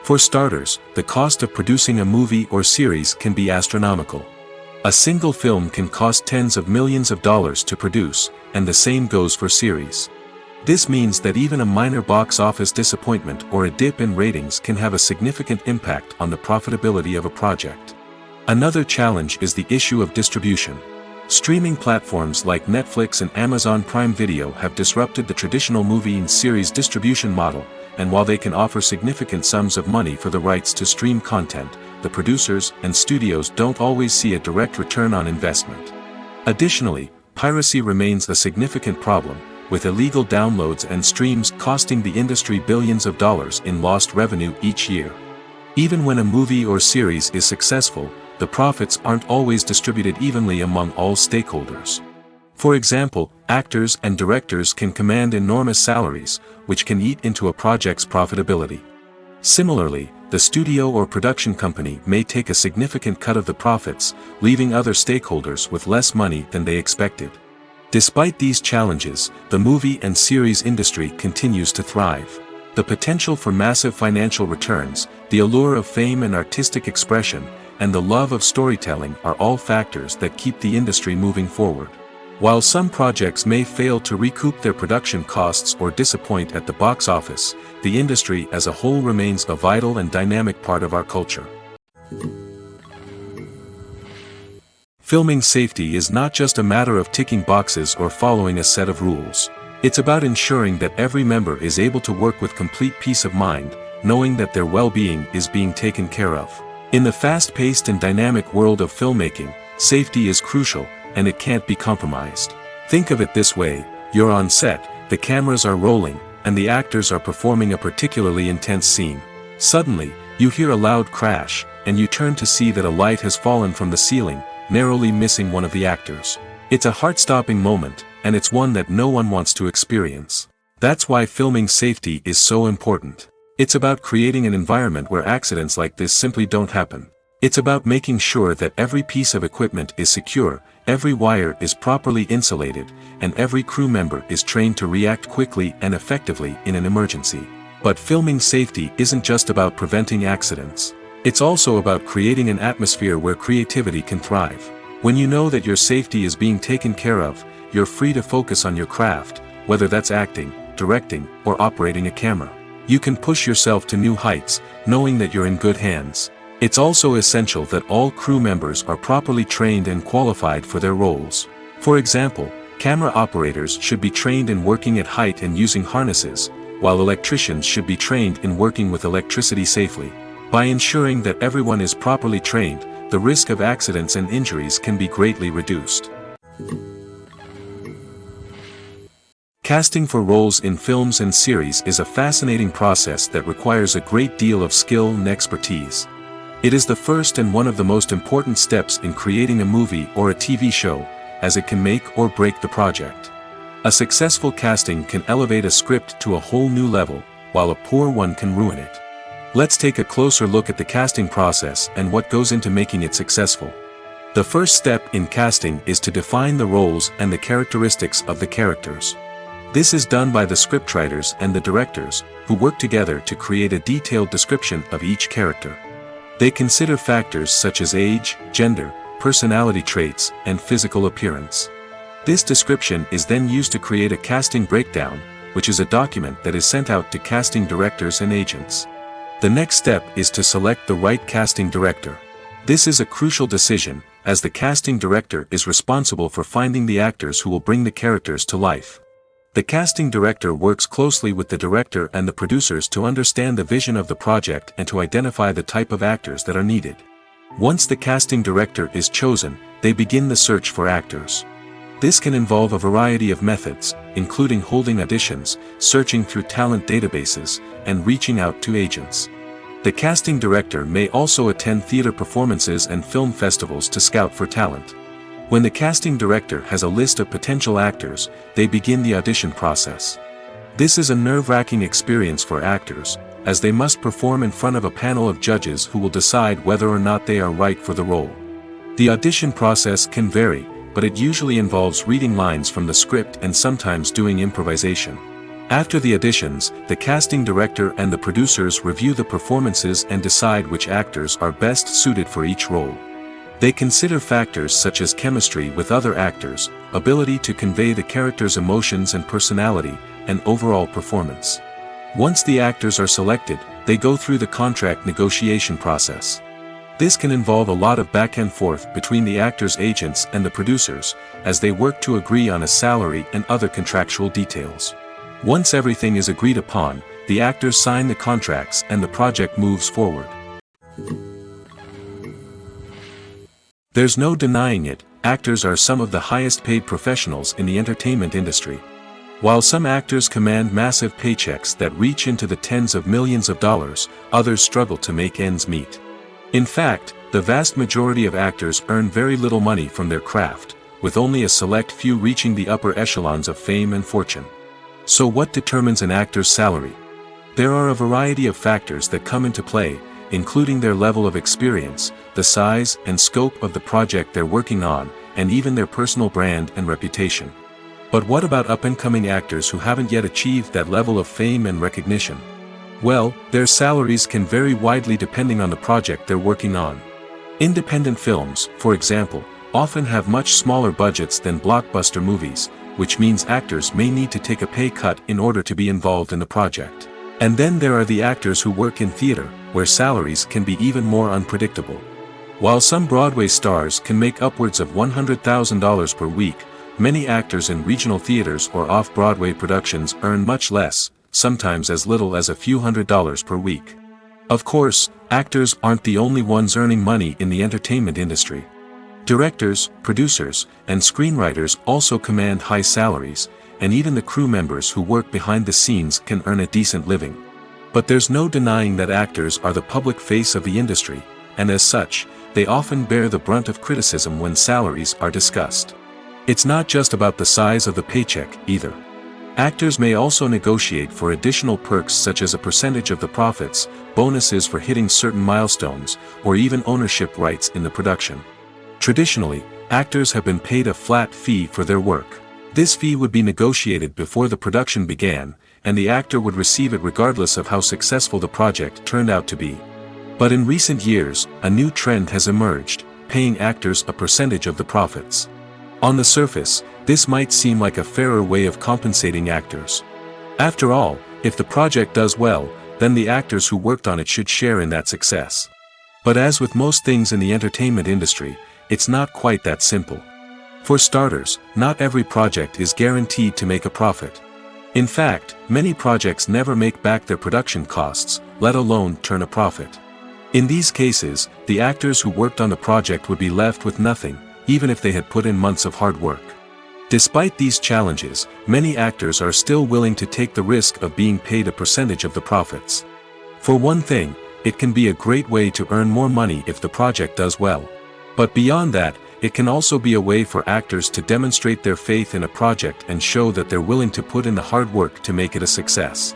For starters, the cost of producing a movie or series can be astronomical. A single film can cost tens of millions of dollars to produce, and the same goes for series. This means that even a minor box office disappointment or a dip in ratings can have a significant impact on the profitability of a project. Another challenge is the issue of distribution. Streaming platforms like Netflix and Amazon Prime Video have disrupted the traditional movie and series distribution model, and while they can offer significant sums of money for the rights to stream content, the producers and studios don't always see a direct return on investment. Additionally, piracy remains a significant problem, with illegal downloads and streams costing the industry billions of dollars in lost revenue each year. Even when a movie or series is successful, the profits aren't always distributed evenly among all stakeholders. For example, actors and directors can command enormous salaries, which can eat into a project's profitability. Similarly, the studio or production company may take a significant cut of the profits, leaving other stakeholders with less money than they expected. Despite these challenges, the movie and series industry continues to thrive. The potential for massive financial returns, the allure of fame and artistic expression, and the love of storytelling are all factors that keep the industry moving forward. While some projects may fail to recoup their production costs or disappoint at the box office, the industry as a whole remains a vital and dynamic part of our culture. Filming safety is not just a matter of ticking boxes or following a set of rules. It's about ensuring that every member is able to work with complete peace of mind, knowing that their well-being is being taken care of. In the fast-paced and dynamic world of filmmaking, safety is crucial, and it can't be compromised. Think of it this way: you're on set, the cameras are rolling, and the actors are performing a particularly intense scene. Suddenly, you hear a loud crash, and you turn to see that a light has fallen from the ceiling, narrowly missing one of the actors. It's a heart-stopping moment, and it's one that no one wants to experience. That's why filming safety is so important. It's about creating an environment where accidents like this simply don't happen. It's about making sure that every piece of equipment is secure, every wire is properly insulated, and every crew member is trained to react quickly and effectively in an emergency. But filming safety isn't just about preventing accidents. It's also about creating an atmosphere where creativity can thrive. When you know that your safety is being taken care of, you're free to focus on your craft, whether that's acting, directing, or operating a camera. You can push yourself to new heights, knowing that you're in good hands. It's also essential that all crew members are properly trained and qualified for their roles. For example, camera operators should be trained in working at height and using harnesses, while electricians should be trained in working with electricity safely. By ensuring that everyone is properly trained, the risk of accidents and injuries can be greatly reduced. Casting for roles in films and series is a fascinating process that requires a great deal of skill and expertise. It is the first and one of the most important steps in creating a movie or a TV show, as it can make or break the project. A successful casting can elevate a script to a whole new level, while a poor one can ruin it. Let's take a closer look at the casting process and what goes into making it successful. The first step in casting is to define the roles and the characteristics of the characters. This is done by the scriptwriters and the directors, who work together to create a detailed description of each character. They consider factors such as age, gender, personality traits, and physical appearance. This description is then used to create a casting breakdown, which is a document that is sent out to casting directors and agents. The next step is to select the right casting director. This is a crucial decision, as the casting director is responsible for finding the actors who will bring the characters to life. The casting director works closely with the director and the producers to understand the vision of the project and to identify the type of actors that are needed. Once the casting director is chosen, they begin the search for actors. This can involve a variety of methods, including holding auditions, searching through talent databases, and reaching out to agents. The casting director may also attend theater performances and film festivals to scout for talent. When the casting director has a list of potential actors, they begin the audition process. This is a nerve-wracking experience for actors, as they must perform in front of a panel of judges who will decide whether or not they are right for the role. The audition process can vary, but it usually involves reading lines from the script and sometimes doing improvisation. After the auditions, the casting director and the producers review the performances and decide which actors are best suited for each role. They consider factors such as chemistry with other actors, ability to convey the character's emotions and personality, and overall performance. Once the actors are selected, they go through the contract negotiation process. This can involve a lot of back and forth between the actors' agents and the producers, as they work to agree on a salary and other contractual details. Once everything is agreed upon, the actors sign the contracts and the project moves forward. There's no denying it, actors are some of the highest paid professionals in the entertainment industry. While some actors command massive paychecks that reach into the tens of millions of dollars, others struggle to make ends meet. In fact, the vast majority of actors earn very little money from their craft, with only a select few reaching the upper echelons of fame and fortune. So what determines an actor's salary? There are a variety of factors that come into play, including their level of experience, the size and scope of the project they're working on, and even their personal brand and reputation. But what about up-and-coming actors who haven't yet achieved that level of fame and recognition? Well, their salaries can vary widely depending on the project they're working on. Independent films, for example, often have much smaller budgets than blockbuster movies, which means actors may need to take a pay cut in order to be involved in the project. And then there are the actors who work in theater, where salaries can be even more unpredictable. While some Broadway stars can make upwards of $100,000 per week, many actors in regional theaters or off-Broadway productions earn much less, sometimes as little as a few $100s per week. Of course, actors aren't the only ones earning money in the entertainment industry. Directors, producers, and screenwriters also command high salaries, and even the crew members who work behind the scenes can earn a decent living. But there's no denying that actors are the public face of the industry, and as such, they often bear the brunt of criticism when salaries are discussed. It's not just about the size of the paycheck, either. Actors may also negotiate for additional perks such as a percentage of the profits, bonuses for hitting certain milestones, or even ownership rights in the production. Traditionally, actors have been paid a flat fee for their work. This fee would be negotiated before the production began, and the actor would receive it regardless of how successful the project turned out to be. But in recent years, a new trend has emerged, paying actors a percentage of the profits. On the surface, this might seem like a fairer way of compensating actors. After all, if the project does well, then the actors who worked on it should share in that success. But as with most things in the entertainment industry, it's not quite that simple. For starters, not every project is guaranteed to make a profit. In fact, many projects never make back their production costs, let alone turn a profit. In these cases, the actors who worked on the project would be left with nothing, even if they had put in months of hard work. Despite these challenges, many actors are still willing to take the risk of being paid a percentage of the profits. For one thing, it can be a great way to earn more money if the project does well. But beyond that, it can also be a way for actors to demonstrate their faith in a project and show that they're willing to put in the hard work to make it a success.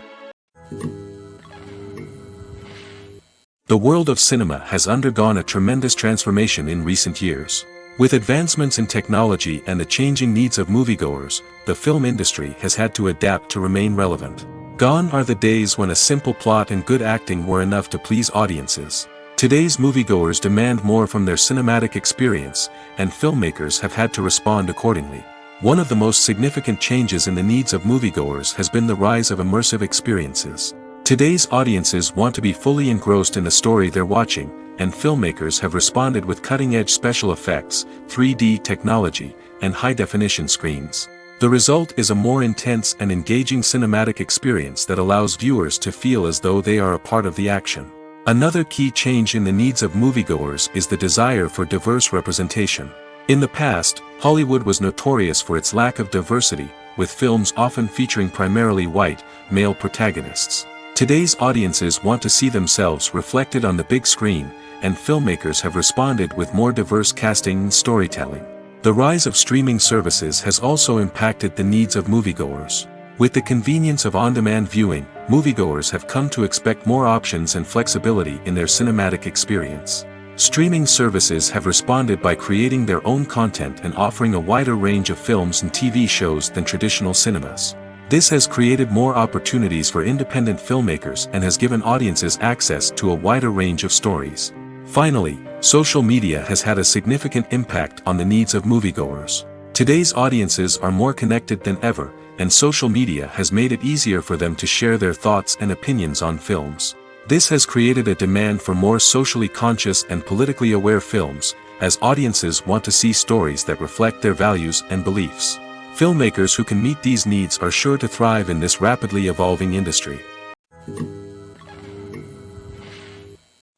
The world of cinema has undergone a tremendous transformation in recent years. With advancements in technology and the changing needs of moviegoers, the film industry has had to adapt to remain relevant. Gone are the days when a simple plot and good acting were enough to please audiences. Today's moviegoers demand more from their cinematic experience, and filmmakers have had to respond accordingly. One of the most significant changes in the needs of moviegoers has been the rise of immersive experiences. Today's audiences want to be fully engrossed in the story they're watching, and filmmakers have responded with cutting-edge special effects, 3D technology, and high-definition screens. The result is a more intense and engaging cinematic experience that allows viewers to feel as though they are a part of the action. Another key change in the needs of moviegoers is the desire for diverse representation. In the past, Hollywood was notorious for its lack of diversity, with films often featuring primarily white, male protagonists. Today's audiences want to see themselves reflected on the big screen, and filmmakers have responded with more diverse casting and storytelling. The rise of streaming services has also impacted the needs of moviegoers. With the convenience of on-demand viewing, moviegoers have come to expect more options and flexibility in their cinematic experience. Streaming services have responded by creating their own content and offering a wider range of films and TV shows than traditional cinemas. This has created more opportunities for independent filmmakers and has given audiences access to a wider range of stories. Finally, social media has had a significant impact on the needs of moviegoers. Today's audiences are more connected than ever, and social media has made it easier for them to share their thoughts and opinions on films. This has created a demand for more socially conscious and politically aware films, as audiences want to see stories that reflect their values and beliefs. Filmmakers who can meet these needs are sure to thrive in this rapidly evolving industry.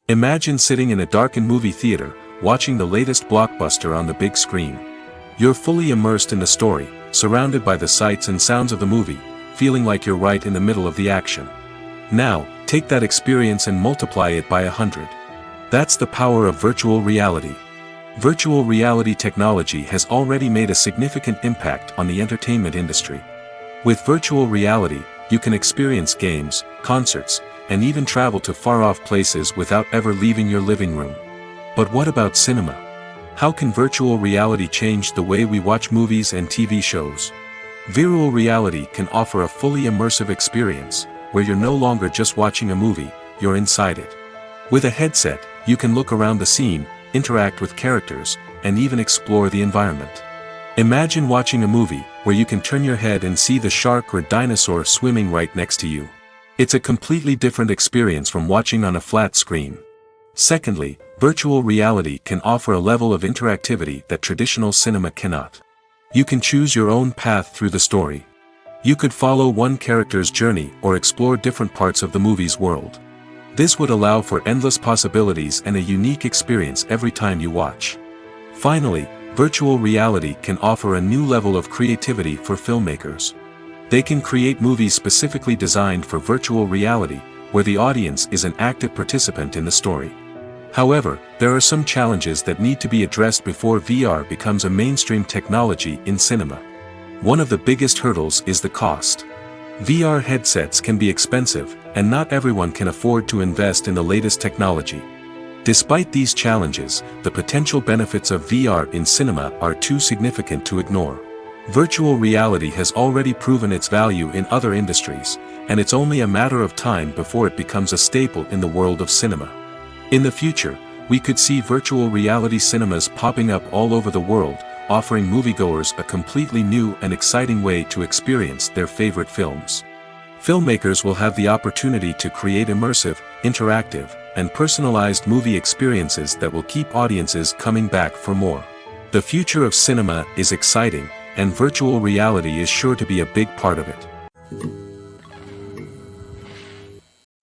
Imagine sitting in a darkened movie theater, watching the latest blockbuster on the big screen. You're fully immersed in the story, surrounded by the sights and sounds of the movie, feeling like you're right in the middle of the action. Now, take that experience and multiply it by 100. That's the power of virtual reality. Virtual reality technology has already made a significant impact on the entertainment industry. With virtual reality, you can experience games, concerts, and even travel to far-off places without ever leaving your living room. But what about cinema? How can virtual reality change the way we watch movies and TV shows? Virtual reality can offer a fully immersive experience, where you're no longer just watching a movie, you're inside it. With a headset, you can look around the scene, interact with characters, and even explore the environment. Imagine watching a movie where you can turn your head and see the shark or dinosaur swimming right next to you. It's a completely different experience from watching on a flat screen. Secondly, virtual reality can offer a level of interactivity that traditional cinema cannot. You can choose your own path through the story. You could follow one character's journey or explore different parts of the movie's world. This would allow for endless possibilities and a unique experience every time you watch. Finally, virtual reality can offer a new level of creativity for filmmakers. They can create movies specifically designed for virtual reality, where the audience is an active participant in the story. However, there are some challenges that need to be addressed before VR becomes a mainstream technology in cinema. One of the biggest hurdles is the cost. VR headsets can be expensive, and not everyone can afford to invest in the latest technology. Despite these challenges, the potential benefits of VR in cinema are too significant to ignore. Virtual reality has already proven its value in other industries, and it's only a matter of time before it becomes a staple in the world of cinema. In the future, we could see virtual reality cinemas popping up all over the world, offering moviegoers a completely new and exciting way to experience their favorite films. Filmmakers will have the opportunity to create immersive, interactive, and personalized movie experiences that will keep audiences coming back for more. The future of cinema is exciting, and virtual reality is sure to be a big part of it.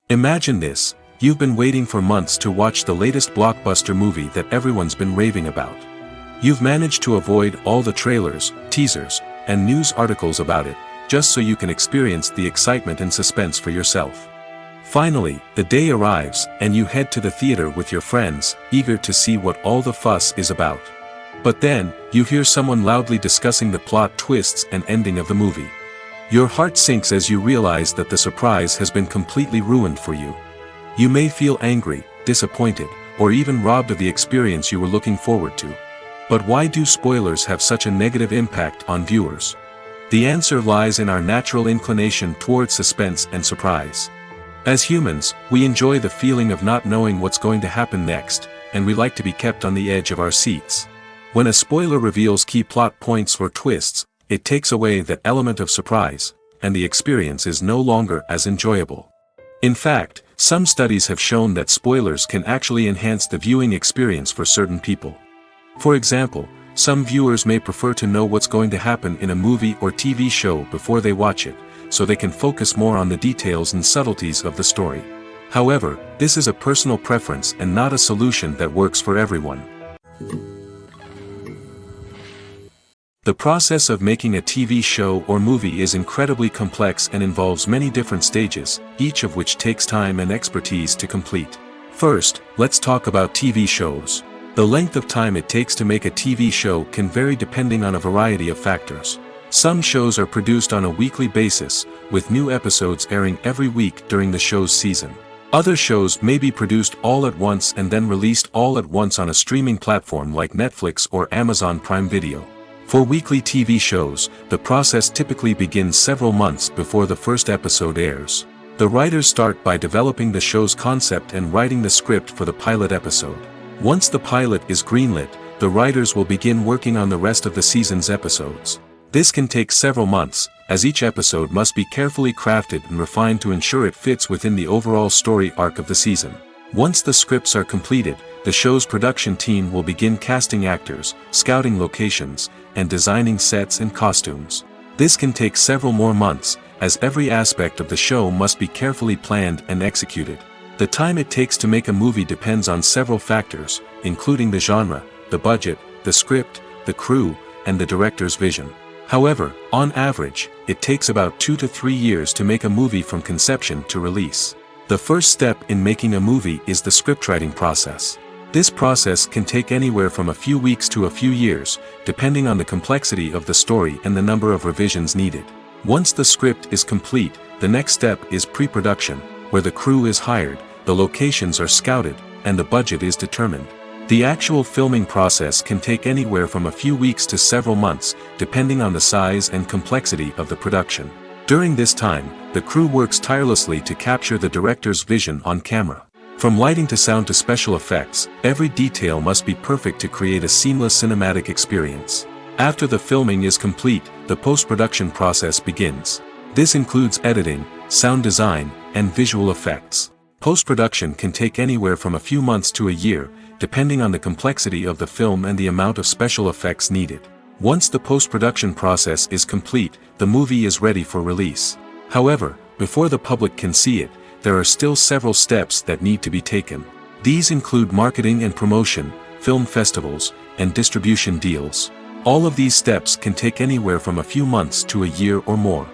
Imagine this: you've been waiting for months to watch the latest blockbuster movie that everyone's been raving about. You've managed to avoid all the trailers, teasers, and news articles about it, just so you can experience the excitement and suspense for yourself. Finally, the day arrives, and you head to the theater with your friends, eager to see what all the fuss is about. But then, you hear someone loudly discussing the plot twists and ending of the movie. Your heart sinks as you realize that the surprise has been completely ruined for you. You may feel angry, disappointed, or even robbed of the experience you were looking forward to. But why do spoilers have such a negative impact on viewers? The answer lies in our natural inclination toward suspense and surprise. As humans, we enjoy the feeling of not knowing what's going to happen next, and we like to be kept on the edge of our seats. When a spoiler reveals key plot points or twists, it takes away that element of surprise, and the experience is no longer as enjoyable. In fact, some studies have shown that spoilers can actually enhance the viewing experience for certain people. For example, some viewers may prefer to know what's going to happen in a movie or TV show before they watch it, so they can focus more on the details and subtleties of the story. However, this is a personal preference and not a solution that works for everyone. The process of making a TV show or movie is incredibly complex and involves many different stages, each of which takes time and expertise to complete. First, let's talk about TV shows. The length of time it takes to make a TV show can vary depending on a variety of factors. Some shows are produced on a weekly basis, with new episodes airing every week during the show's season. Other shows may be produced all at once and then released all at once on a streaming platform like Netflix or Amazon Prime Video. For weekly TV shows, the process typically begins several months before the first episode airs. The writers start by developing the show's concept and writing the script for the pilot episode. Once the pilot is greenlit, the writers will begin working on the rest of the season's episodes. This can take several months, as each episode must be carefully crafted and refined to ensure it fits within the overall story arc of the season. Once the scripts are completed, the show's production team will begin casting actors, scouting locations, and designing sets and costumes. This can take several more months, as every aspect of the show must be carefully planned and executed. The time it takes to make a movie depends on several factors, including the genre, the budget, the script, the crew, and the director's vision. However, on average, it takes about 2 to 3 years to make a movie from conception to release. The first step in making a movie is the scriptwriting process. This process can take anywhere from a few weeks to a few years, depending on the complexity of the story and the number of revisions needed. Once the script is complete, the next step is pre-production, where the crew is hired, the locations are scouted, and the budget is determined. The actual filming process can take anywhere from a few weeks to several months, depending on the size and complexity of the production. During this time, the crew works tirelessly to capture the director's vision on camera. From lighting to sound to special effects, every detail must be perfect to create a seamless cinematic experience. After the filming is complete, the post-production process begins. This includes editing, sound design, and visual effects. Post-production can take anywhere from a few months to a year, depending on the complexity of the film and the amount of special effects needed. Once the post-production process is complete, the movie is ready for release. However, before the public can see it, there are still several steps that need to be taken. These include marketing and promotion, film festivals, and distribution deals. All of these steps can take anywhere from a few months to a year or more.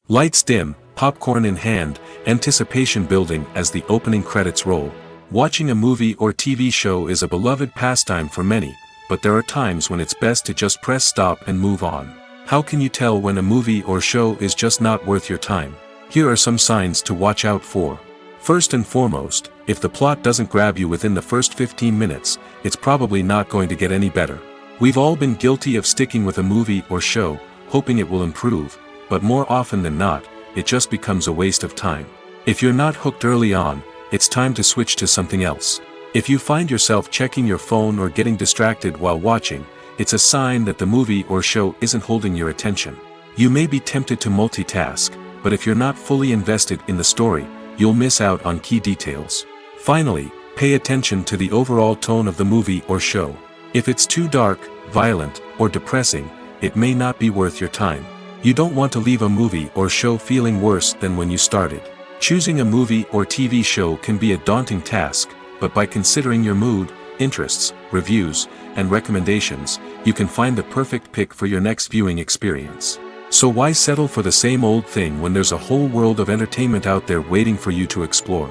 Lights dim, popcorn in hand, anticipation building as the opening credits roll. Watching a movie or TV show is a beloved pastime for many, but there are times when it's best to just press stop and move on. How can you tell when a movie or show is just not worth your time? Here are some signs to watch out for. First and foremost, if the plot doesn't grab you within the first 15 minutes, it's probably not going to get any better. We've all been guilty of sticking with a movie or show, hoping it will improve, but more often than not, it just becomes a waste of time. If you're not hooked early on, it's time to switch to something else. If you find yourself checking your phone or getting distracted while watching, it's a sign that the movie or show isn't holding your attention. You may be tempted to multitask, but if you're not fully invested in the story, you'll miss out on key details. Finally, pay attention to the overall tone of the movie or show. If it's too dark, violent, or depressing, it may not be worth your time. You don't want to leave a movie or show feeling worse than when you started. Choosing a movie or TV show can be a daunting task, but by considering your mood, interests, reviews, and recommendations, you can find the perfect pick for your next viewing experience. So why settle for the same old thing when there's a whole world of entertainment out there waiting for you to explore?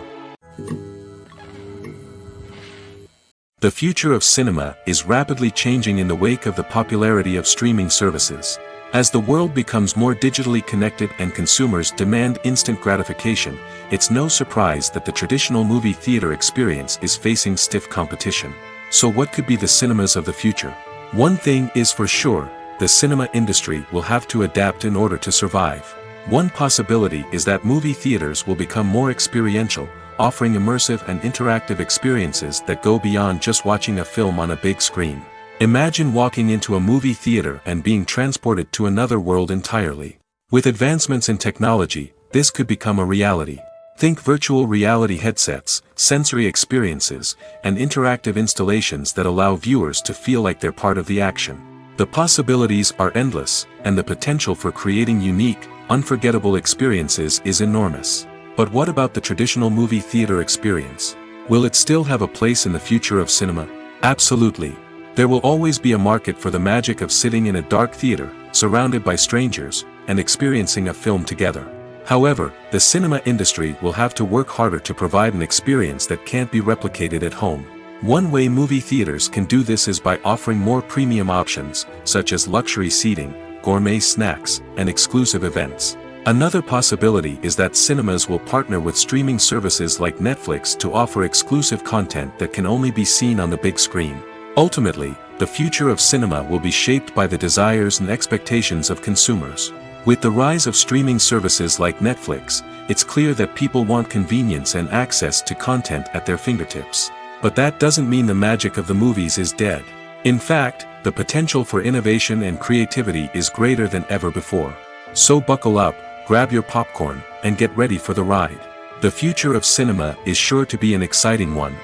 The future of cinema is rapidly changing in the wake of the popularity of streaming services. As the world becomes more digitally connected and consumers demand instant gratification, it's no surprise that the traditional movie theater experience is facing stiff competition. So what could be the cinemas of the future? One thing is for sure, the cinema industry will have to adapt in order to survive. One possibility is that movie theaters will become more experiential, offering immersive and interactive experiences that go beyond just watching a film on a big screen. Imagine walking into a movie theater and being transported to another world entirely. With advancements in technology, this could become a reality. Think virtual reality headsets, sensory experiences, and interactive installations that allow viewers to feel like they're part of the action. The possibilities are endless, and the potential for creating unique, unforgettable experiences is enormous. But what about the traditional movie theater experience? Will it still have a place in the future of cinema? Absolutely. There will always be a market for the magic of sitting in a dark theater, surrounded by strangers, and experiencing a film together. However, the cinema industry will have to work harder to provide an experience that can't be replicated at home. One way movie theaters can do this is by offering more premium options, such as luxury seating, gourmet snacks, and exclusive events. Another possibility is that cinemas will partner with streaming services like Netflix to offer exclusive content that can only be seen on the big screen. Ultimately, the future of cinema will be shaped by the desires and expectations of consumers. With the rise of streaming services like Netflix, it's clear that people want convenience and access to content at their fingertips. But that doesn't mean the magic of the movies is dead. In fact, the potential for innovation and creativity is greater than ever before. So buckle up, grab your popcorn, and get ready for the ride. The future of cinema is sure to be an exciting one.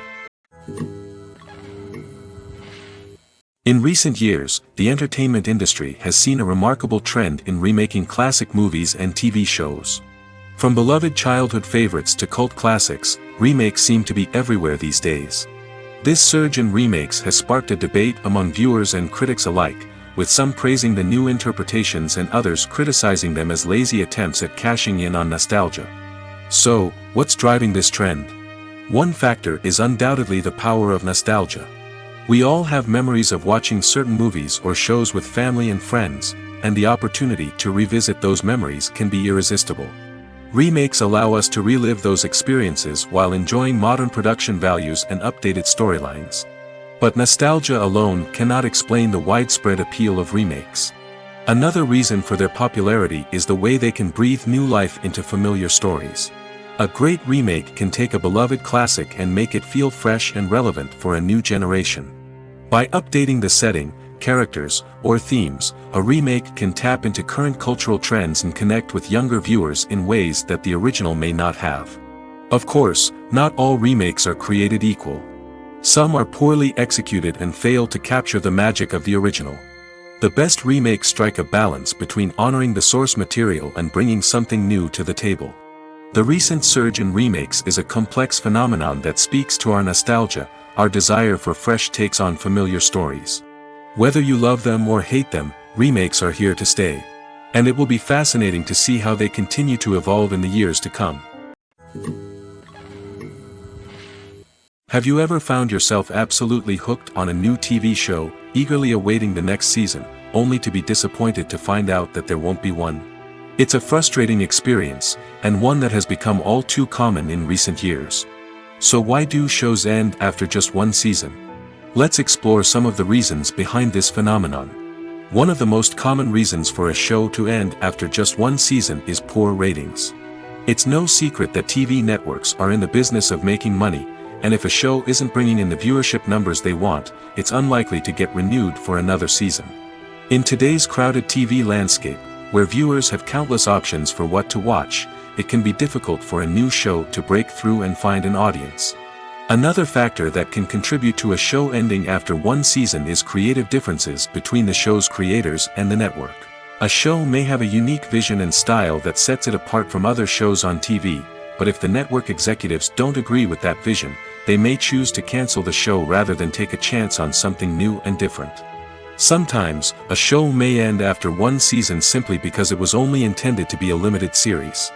In recent years, the entertainment industry has seen a remarkable trend in remaking classic movies and TV shows. From beloved childhood favorites to cult classics, remakes seem to be everywhere these days. This surge in remakes has sparked a debate among viewers and critics alike, with some praising the new interpretations and others criticizing them as lazy attempts at cashing in on nostalgia. So, what's driving this trend? One factor is undoubtedly the power of nostalgia. We all have memories of watching certain movies or shows with family and friends, and the opportunity to revisit those memories can be irresistible. Remakes allow us to relive those experiences while enjoying modern production values and updated storylines. But nostalgia alone cannot explain the widespread appeal of remakes. Another reason for their popularity is the way they can breathe new life into familiar stories. A great remake can take a beloved classic and make it feel fresh and relevant for a new generation. By updating the setting, characters, or themes, a remake can tap into current cultural trends and connect with younger viewers in ways that the original may not have. Of course, not all remakes are created equal. Some are poorly executed and fail to capture the magic of the original. The best remakes strike a balance between honoring the source material and bringing something new to the table. The recent surge in remakes is a complex phenomenon that speaks to our nostalgia, our desire for fresh takes on familiar stories. Whether you love them or hate them, remakes are here to stay. And it will be fascinating to see how they continue to evolve in the years to come. Have you ever found yourself absolutely hooked on a new TV show, eagerly awaiting the next season, only to be disappointed to find out that there won't be one? It's a frustrating experience, and one that has become all too common in recent years. So why do shows end after just one season? Let's explore some of the reasons behind this phenomenon. One of the most common reasons for a show to end after just one season is poor ratings. It's no secret that TV networks are in the business of making money, and if a show isn't bringing in the viewership numbers they want, it's unlikely to get renewed for another season. In today's crowded TV landscape, where viewers have countless options for what to watch, it can be difficult for a new show to break through and find an audience. Another factor that can contribute to a show ending after one season is creative differences between the show's creators and the network. A show may have a unique vision and style that sets it apart from other shows on TV, but if the network executives don't agree with that vision, they may choose to cancel the show rather than take a chance on something new and different. Sometimes, a show may end after one season simply because it was only intended to be a limited series.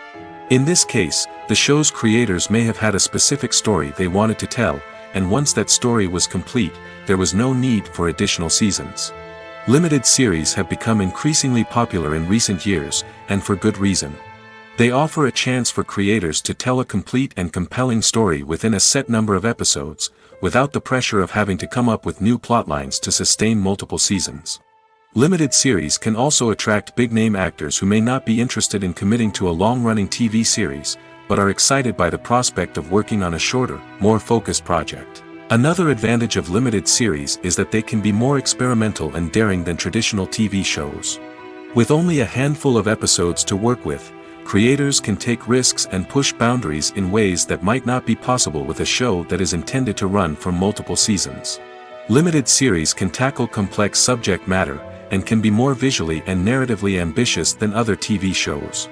In this case, the show's creators may have had a specific story they wanted to tell, and once that story was complete, there was no need for additional seasons. Limited series have become increasingly popular in recent years, and for good reason. They offer a chance for creators to tell a complete and compelling story within a set number of episodes, without the pressure of having to come up with new plotlines to sustain multiple seasons. Limited series can also attract big-name actors who may not be interested in committing to a long-running TV series, but are excited by the prospect of working on a shorter, more focused project. Another advantage of limited series is that they can be more experimental and daring than traditional TV shows. With only a handful of episodes to work with, creators can take risks and push boundaries in ways that might not be possible with a show that is intended to run for multiple seasons. Limited series can tackle complex subject matter, and can be more visually and narratively ambitious than other TV shows.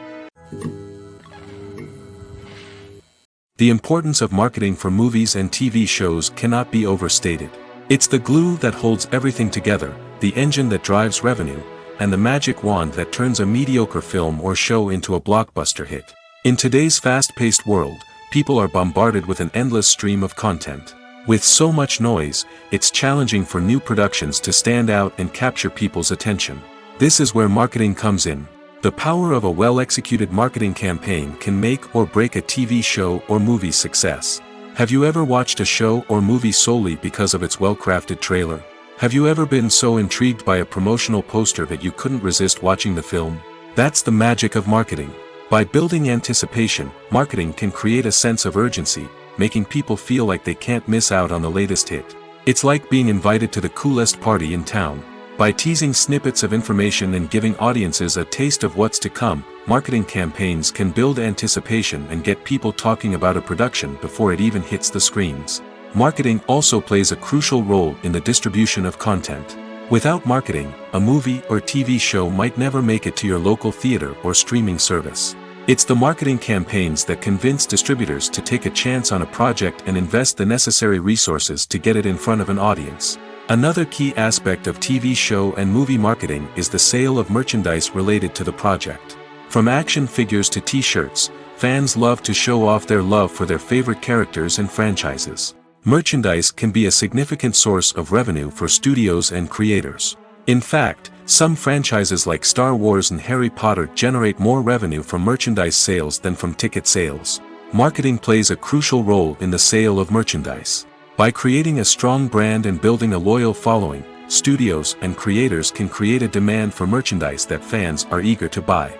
The importance of marketing for movies and TV shows cannot be overstated. It's the glue that holds everything together, the engine that drives revenue, and the magic wand that turns a mediocre film or show into a blockbuster hit. In today's fast-paced world, people are bombarded with an endless stream of content. With so much noise, it's challenging for new productions to stand out and capture people's attention. This is where marketing comes in. The power of a well-executed marketing campaign can make or break a TV show or movie's success. Have you ever watched a show or movie solely because of its well-crafted trailer? Have you ever been so intrigued by a promotional poster that you couldn't resist watching the film? That's the magic of marketing. By building anticipation, marketing can create a sense of urgency, making people feel like they can't miss out on the latest hit. It's like being invited to the coolest party in town. By teasing snippets of information and giving audiences a taste of what's to come, marketing campaigns can build anticipation and get people talking about a production before it even hits the screens. Marketing also plays a crucial role in the distribution of content. Without marketing, a movie or TV show might never make it to your local theater or streaming service. It's the marketing campaigns that convince distributors to take a chance on a project and invest the necessary resources to get it in front of an audience. Another key aspect of TV show and movie marketing is the sale of merchandise related to the project. From action figures to t-shirts, fans love to show off their love for their favorite characters and franchises. Merchandise can be a significant source of revenue for studios and creators. In fact, some franchises like Star Wars and Harry Potter generate more revenue from merchandise sales than from ticket sales. Marketing plays a crucial role in the sale of merchandise. By creating a strong brand and building a loyal following, studios and creators can create a demand for merchandise that fans are eager to buy.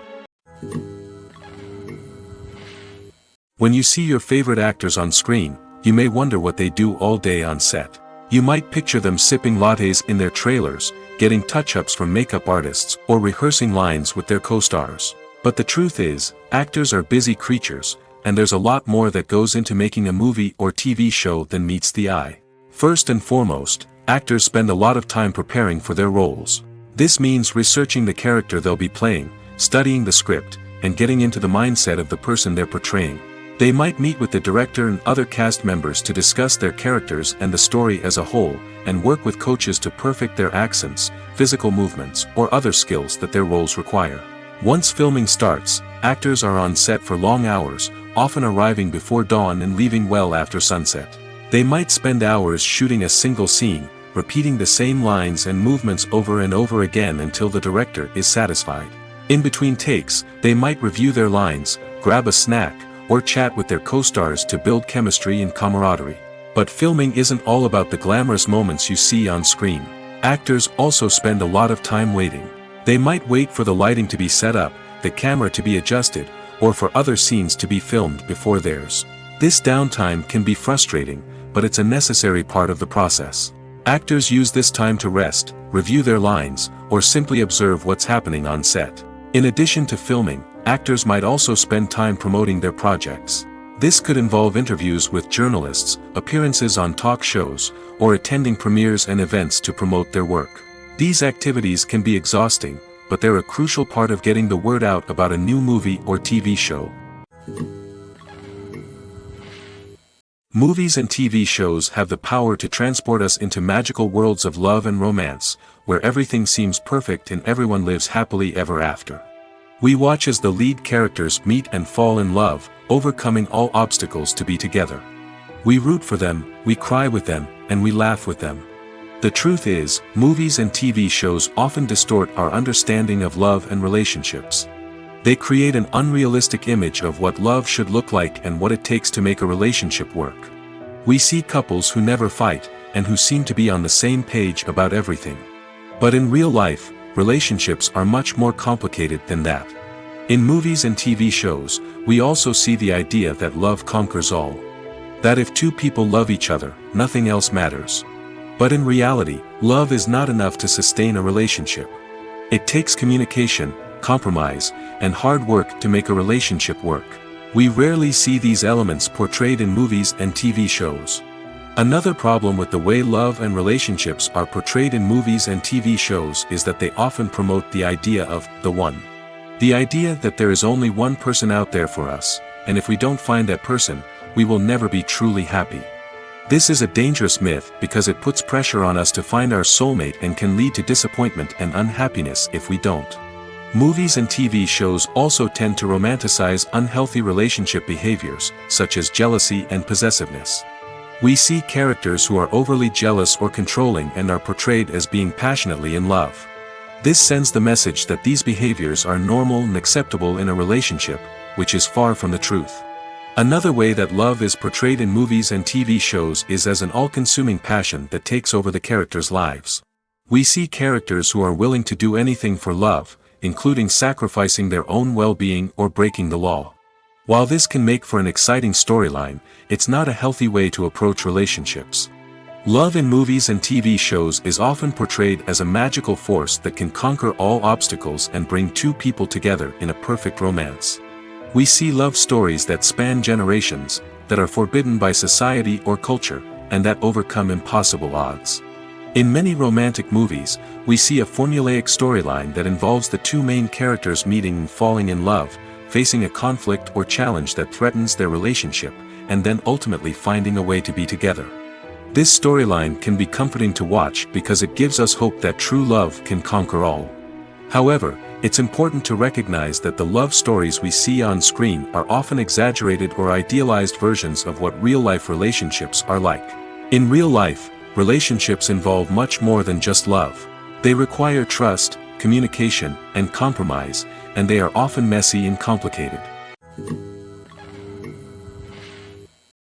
When you see your favorite actors on screen, you may wonder what they do all day on set. You might picture them sipping lattes in their trailers, getting touch-ups from makeup artists, or rehearsing lines with their co-stars. But the truth is, actors are busy creatures, and there's a lot more that goes into making a movie or TV show than meets the eye. First and foremost, actors spend a lot of time preparing for their roles. This means researching the character they'll be playing, studying the script, and getting into the mindset of the person they're portraying. They might meet with the director and other cast members to discuss their characters and the story as a whole, and work with coaches to perfect their accents, physical movements, or other skills that their roles require. Once filming starts, actors are on set for long hours, often arriving before dawn and leaving well after sunset. They might spend hours shooting a single scene, repeating the same lines and movements over and over again until the director is satisfied. In between takes, they might review their lines, grab a snack, or chat with their co-stars to build chemistry and camaraderie. But filming isn't all about the glamorous moments you see on screen. Actors also spend a lot of time waiting. They might wait for the lighting to be set up, the camera to be adjusted, or for other scenes to be filmed before theirs. This downtime can be frustrating, but it's a necessary part of the process. Actors use this time to rest, review their lines, or simply observe what's happening on set. In addition to filming, actors might also spend time promoting their projects. This could involve interviews with journalists, appearances on talk shows, or attending premieres and events to promote their work. These activities can be exhausting, but they're a crucial part of getting the word out about a new movie or TV show. Movies and TV shows have the power to transport us into magical worlds of love and romance, where everything seems perfect and everyone lives happily ever after. We watch as the lead characters meet and fall in love, overcoming all obstacles to be together. We root for them, we cry with them, and we laugh with them. The truth is, movies and TV shows often distort our understanding of love and relationships. They create an unrealistic image of what love should look like and what it takes to make a relationship work. We see couples who never fight, and who seem to be on the same page about everything. But in real life, relationships are much more complicated than that. In movies and TV shows, we also see the idea that love conquers all. That if two people love each other, nothing else matters. But in reality, love is not enough to sustain a relationship. It takes communication, compromise, and hard work to make a relationship work. We rarely see these elements portrayed in movies and TV shows. Another problem with the way love and relationships are portrayed in movies and TV shows is that they often promote the idea of the one. The idea that there is only one person out there for us, and if we don't find that person, we will never be truly happy. This is a dangerous myth because it puts pressure on us to find our soulmate and can lead to disappointment and unhappiness if we don't. Movies and TV shows also tend to romanticize unhealthy relationship behaviors, such as jealousy and possessiveness. We see characters who are overly jealous or controlling and are portrayed as being passionately in love. This sends the message that these behaviors are normal and acceptable in a relationship, which is far from the truth. Another way that love is portrayed in movies and TV shows is as an all-consuming passion that takes over the characters' lives. We see characters who are willing to do anything for love, including sacrificing their own well-being or breaking the law. While this can make for an exciting storyline, it's not a healthy way to approach relationships. Love in movies and TV shows is often portrayed as a magical force that can conquer all obstacles and bring two people together in a perfect romance. We see love stories that span generations, that are forbidden by society or culture, and that overcome impossible odds. In many romantic movies, we see a formulaic storyline that involves the two main characters meeting and falling in love, facing a conflict or challenge that threatens their relationship, and then ultimately finding a way to be together. This storyline can be comforting to watch because it gives us hope that true love can conquer all. However, it's important to recognize that the love stories we see on screen are often exaggerated or idealized versions of what real-life relationships are like. In real life, relationships involve much more than just love. They require trust, communication, and compromise, and they are often messy and complicated.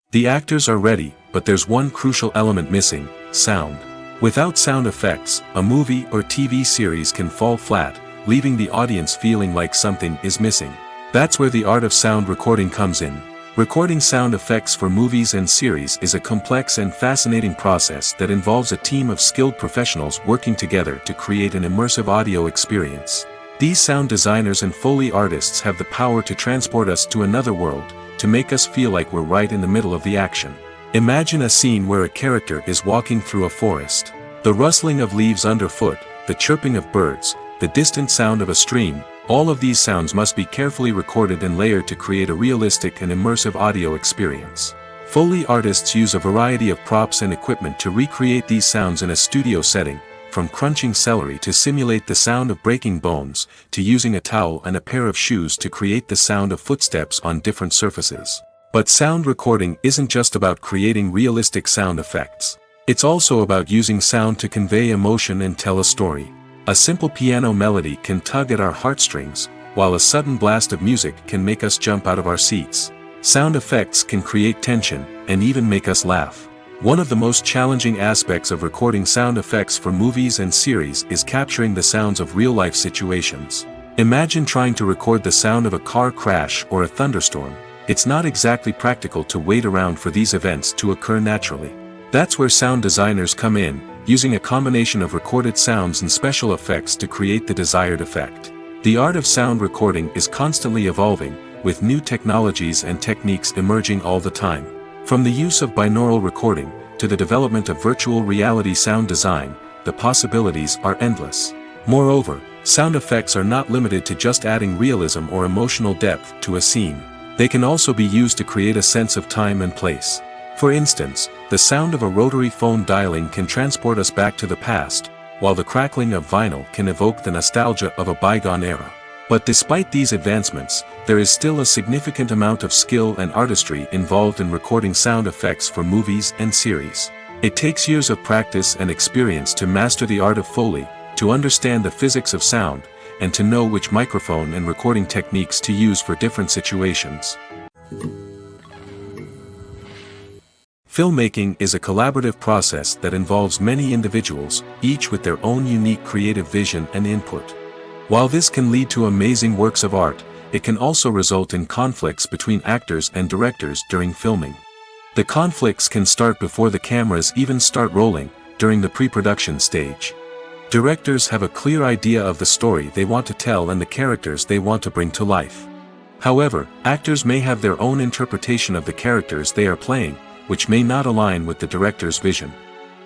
The actors are ready, but there's one crucial element missing: sound. Without sound effects, a movie or TV series can fall flat, leaving the audience feeling like something is missing. That's where the art of sound recording comes in. Recording sound effects for movies and series is a complex and fascinating process that involves a team of skilled professionals working together to create an immersive audio experience. These sound designers and Foley artists have the power to transport us to another world, to make us feel like we're right in the middle of the action. Imagine a scene where a character is walking through a forest. The rustling of leaves underfoot, the chirping of birds, the distant sound of a stream, all of these sounds must be carefully recorded and layered to create a realistic and immersive audio experience. Foley artists use a variety of props and equipment to recreate these sounds in a studio setting, from crunching celery to simulate the sound of breaking bones, to using a towel and a pair of shoes to create the sound of footsteps on different surfaces. But sound recording isn't just about creating realistic sound effects. It's also about using sound to convey emotion and tell a story. A simple piano melody can tug at our heartstrings, while a sudden blast of music can make us jump out of our seats. Sound effects can create tension, and even make us laugh. One of the most challenging aspects of recording sound effects for movies and series is capturing the sounds of real-life situations. Imagine trying to record the sound of a car crash or a thunderstorm. It's not exactly practical to wait around for these events to occur naturally. That's where sound designers come in, using a combination of recorded sounds and special effects to create the desired effect. The art of sound recording is constantly evolving, with new technologies and techniques emerging all the time. From the use of binaural recording, to the development of virtual reality sound design, the possibilities are endless. Moreover, sound effects are not limited to just adding realism or emotional depth to a scene. They can also be used to create a sense of time and place. For instance, the sound of a rotary phone dialing can transport us back to the past, while the crackling of vinyl can evoke the nostalgia of a bygone era. But despite these advancements, there is still a significant amount of skill and artistry involved in recording sound effects for movies and series. It takes years of practice and experience to master the art of Foley, to understand the physics of sound, and to know which microphone and recording techniques to use for different situations. Filmmaking is a collaborative process that involves many individuals, each with their own unique creative vision and input. While this can lead to amazing works of art, it can also result in conflicts between actors and directors during filming. The conflicts can start before the cameras even start rolling, during the pre-production stage. Directors have a clear idea of the story they want to tell and the characters they want to bring to life. However, actors may have their own interpretation of the characters they are playing, which may not align with the director's vision.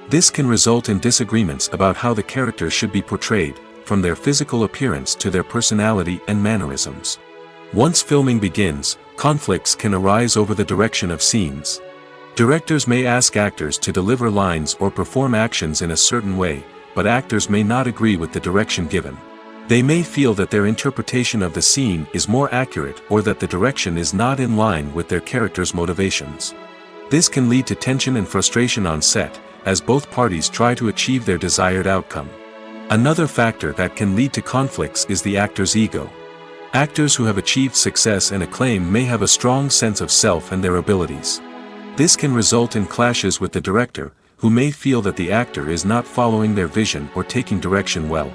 This can result in disagreements about how the characters should be portrayed, from their physical appearance to their personality and mannerisms. Once filming begins, conflicts can arise over the direction of scenes. Directors may ask actors to deliver lines or perform actions in a certain way, but actors may not agree with the direction given. They may feel that their interpretation of the scene is more accurate or that the direction is not in line with their character's motivations. This can lead to tension and frustration on set, as both parties try to achieve their desired outcome. Another factor that can lead to conflicts is the actor's ego. Actors who have achieved success and acclaim may have a strong sense of self and their abilities. This can result in clashes with the director, who may feel that the actor is not following their vision or taking direction well.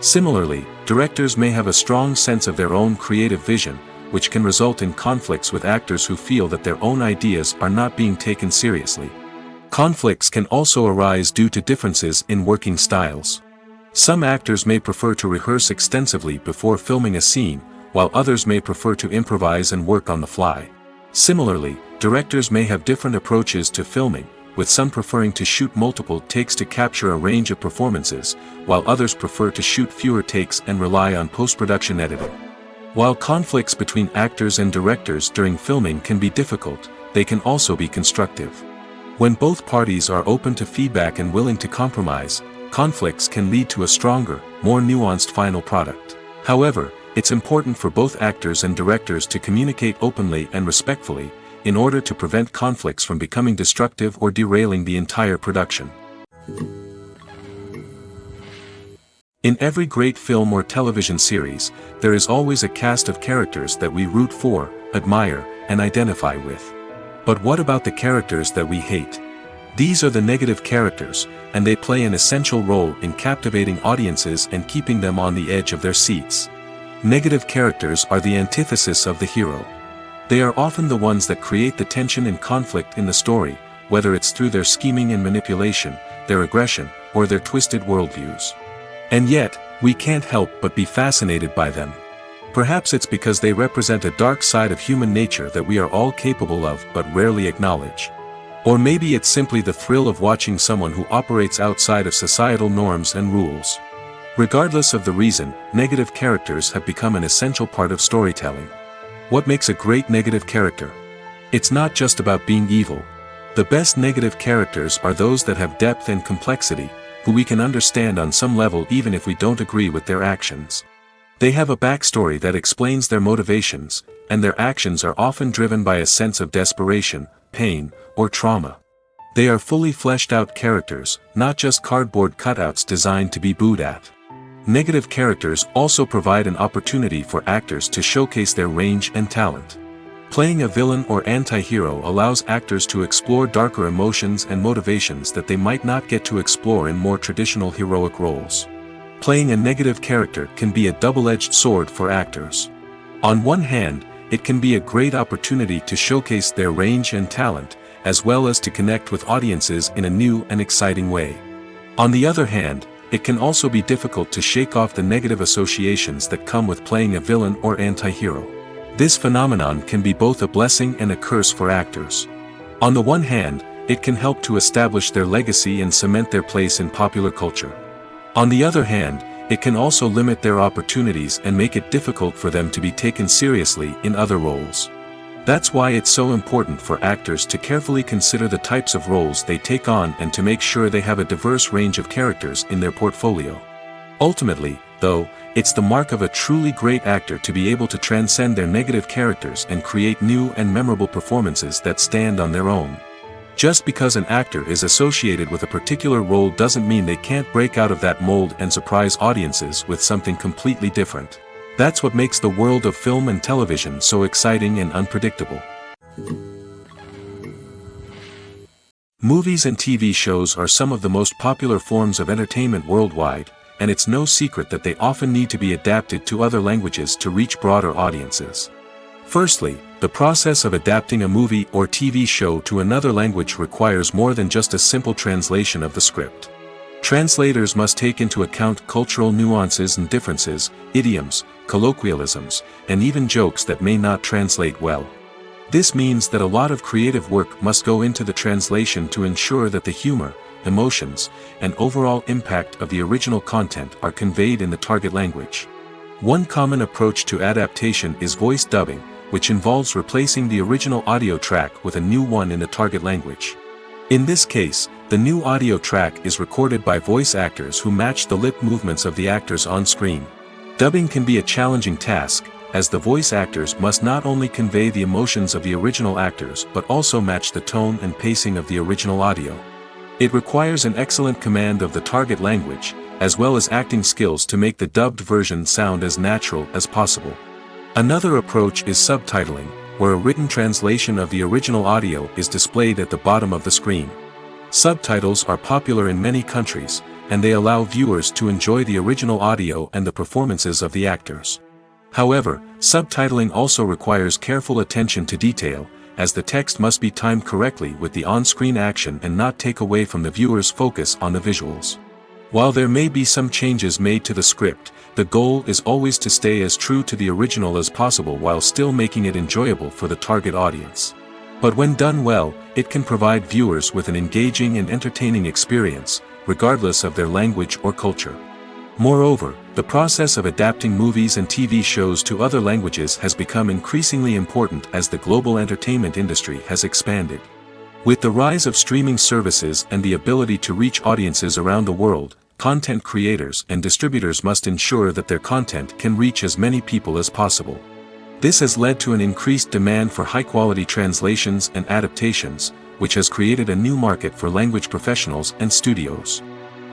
Similarly, directors may have a strong sense of their own creative vision, which can result in conflicts with actors who feel that their own ideas are not being taken seriously. Conflicts can also arise due to differences in working styles. Some actors may prefer to rehearse extensively before filming a scene, while others may prefer to improvise and work on the fly. Similarly, directors may have different approaches to filming, with some preferring to shoot multiple takes to capture a range of performances, while others prefer to shoot fewer takes and rely on post-production editing. While conflicts between actors and directors during filming can be difficult, they can also be constructive. When both parties are open to feedback and willing to compromise, conflicts can lead to a stronger, more nuanced final product. However, it's important for both actors and directors to communicate openly and respectfully, in order to prevent conflicts from becoming destructive or derailing the entire production. In every great film or television series, there is always a cast of characters that we root for, admire, and identify with. But what about the characters that we hate? These are the negative characters, and they play an essential role in captivating audiences and keeping them on the edge of their seats. Negative characters are the antithesis of the hero. They are often the ones that create the tension and conflict in the story, whether it's through their scheming and manipulation, their aggression, or their twisted worldviews. And yet, we can't help but be fascinated by them. Perhaps it's because they represent a dark side of human nature that we are all capable of but rarely acknowledge. Or maybe it's simply the thrill of watching someone who operates outside of societal norms and rules. Regardless of the reason, negative characters have become an essential part of storytelling. What makes a great negative character? It's not just about being evil. The best negative characters are those that have depth and complexity, who we can understand on some level even if we don't agree with their actions. They have a backstory that explains their motivations, and their actions are often driven by a sense of desperation, pain, or trauma. They are fully fleshed out characters, not just cardboard cutouts designed to be booed at. Negative characters also provide an opportunity for actors to showcase their range and talent. Playing a villain or anti-hero allows actors to explore darker emotions and motivations that they might not get to explore in more traditional heroic roles. Playing a negative character can be a double-edged sword for actors. On one hand, it can be a great opportunity to showcase their range and talent, as well as to connect with audiences in a new and exciting way. On the other hand, it can also be difficult to shake off the negative associations that come with playing a villain or anti-hero. This phenomenon can be both a blessing and a curse for actors. On the one hand, it can help to establish their legacy and cement their place in popular culture. On the other hand, it can also limit their opportunities and make it difficult for them to be taken seriously in other roles. That's why it's so important for actors to carefully consider the types of roles they take on and to make sure they have a diverse range of characters in their portfolio. Ultimately, though, it's the mark of a truly great actor to be able to transcend their negative characters and create new and memorable performances that stand on their own. Just because an actor is associated with a particular role doesn't mean they can't break out of that mold and surprise audiences with something completely different. That's what makes the world of film and television so exciting and unpredictable. Movies and TV shows are some of the most popular forms of entertainment worldwide, and it's no secret that they often need to be adapted to other languages to reach broader audiences. Firstly, the process of adapting a movie or TV show to another language requires more than just a simple translation of the script. Translators must take into account cultural nuances and differences, idioms, colloquialisms, and even jokes that may not translate well. This means that a lot of creative work must go into the translation to ensure that the humor, emotions, and overall impact of the original content are conveyed in the target language. One common approach to adaptation is voice dubbing, which involves replacing the original audio track with a new one in the target language. In this case, the new audio track is recorded by voice actors who match the lip movements of the actors on screen. Dubbing can be a challenging task, as the voice actors must not only convey the emotions of the original actors but also match the tone and pacing of the original audio. It requires an excellent command of the target language, as well as acting skills to make the dubbed version sound as natural as possible. Another approach is subtitling, where a written translation of the original audio is displayed at the bottom of the screen. Subtitles are popular in many countries, and they allow viewers to enjoy the original audio and the performances of the actors. However, subtitling also requires careful attention to detail, as the text must be timed correctly with the on-screen action and not take away from the viewer's focus on the visuals. While there may be some changes made to the script, the goal is always to stay as true to the original as possible while still making it enjoyable for the target audience. But when done well, it can provide viewers with an engaging and entertaining experience, regardless of their language or culture. Moreover, the process of adapting movies and TV shows to other languages has become increasingly important as the global entertainment industry has expanded. With the rise of streaming services and the ability to reach audiences around the world, content creators and distributors must ensure that their content can reach as many people as possible. This has led to an increased demand for high-quality translations and adaptations, which has created a new market for language professionals and studios.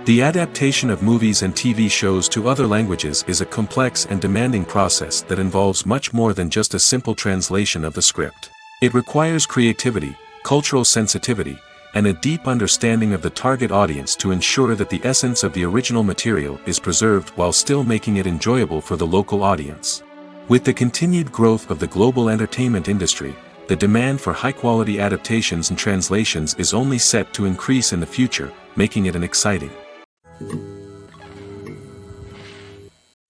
The adaptation of movies and TV shows to other languages is a complex and demanding process that involves much more than just a simple translation of the script. It requires creativity, cultural sensitivity, and a deep understanding of the target audience to ensure that the essence of the original material is preserved while still making it enjoyable for the local audience. With the continued growth of the global entertainment industry, the demand for high-quality adaptations and translations is only set to increase in the future, making it an exciting.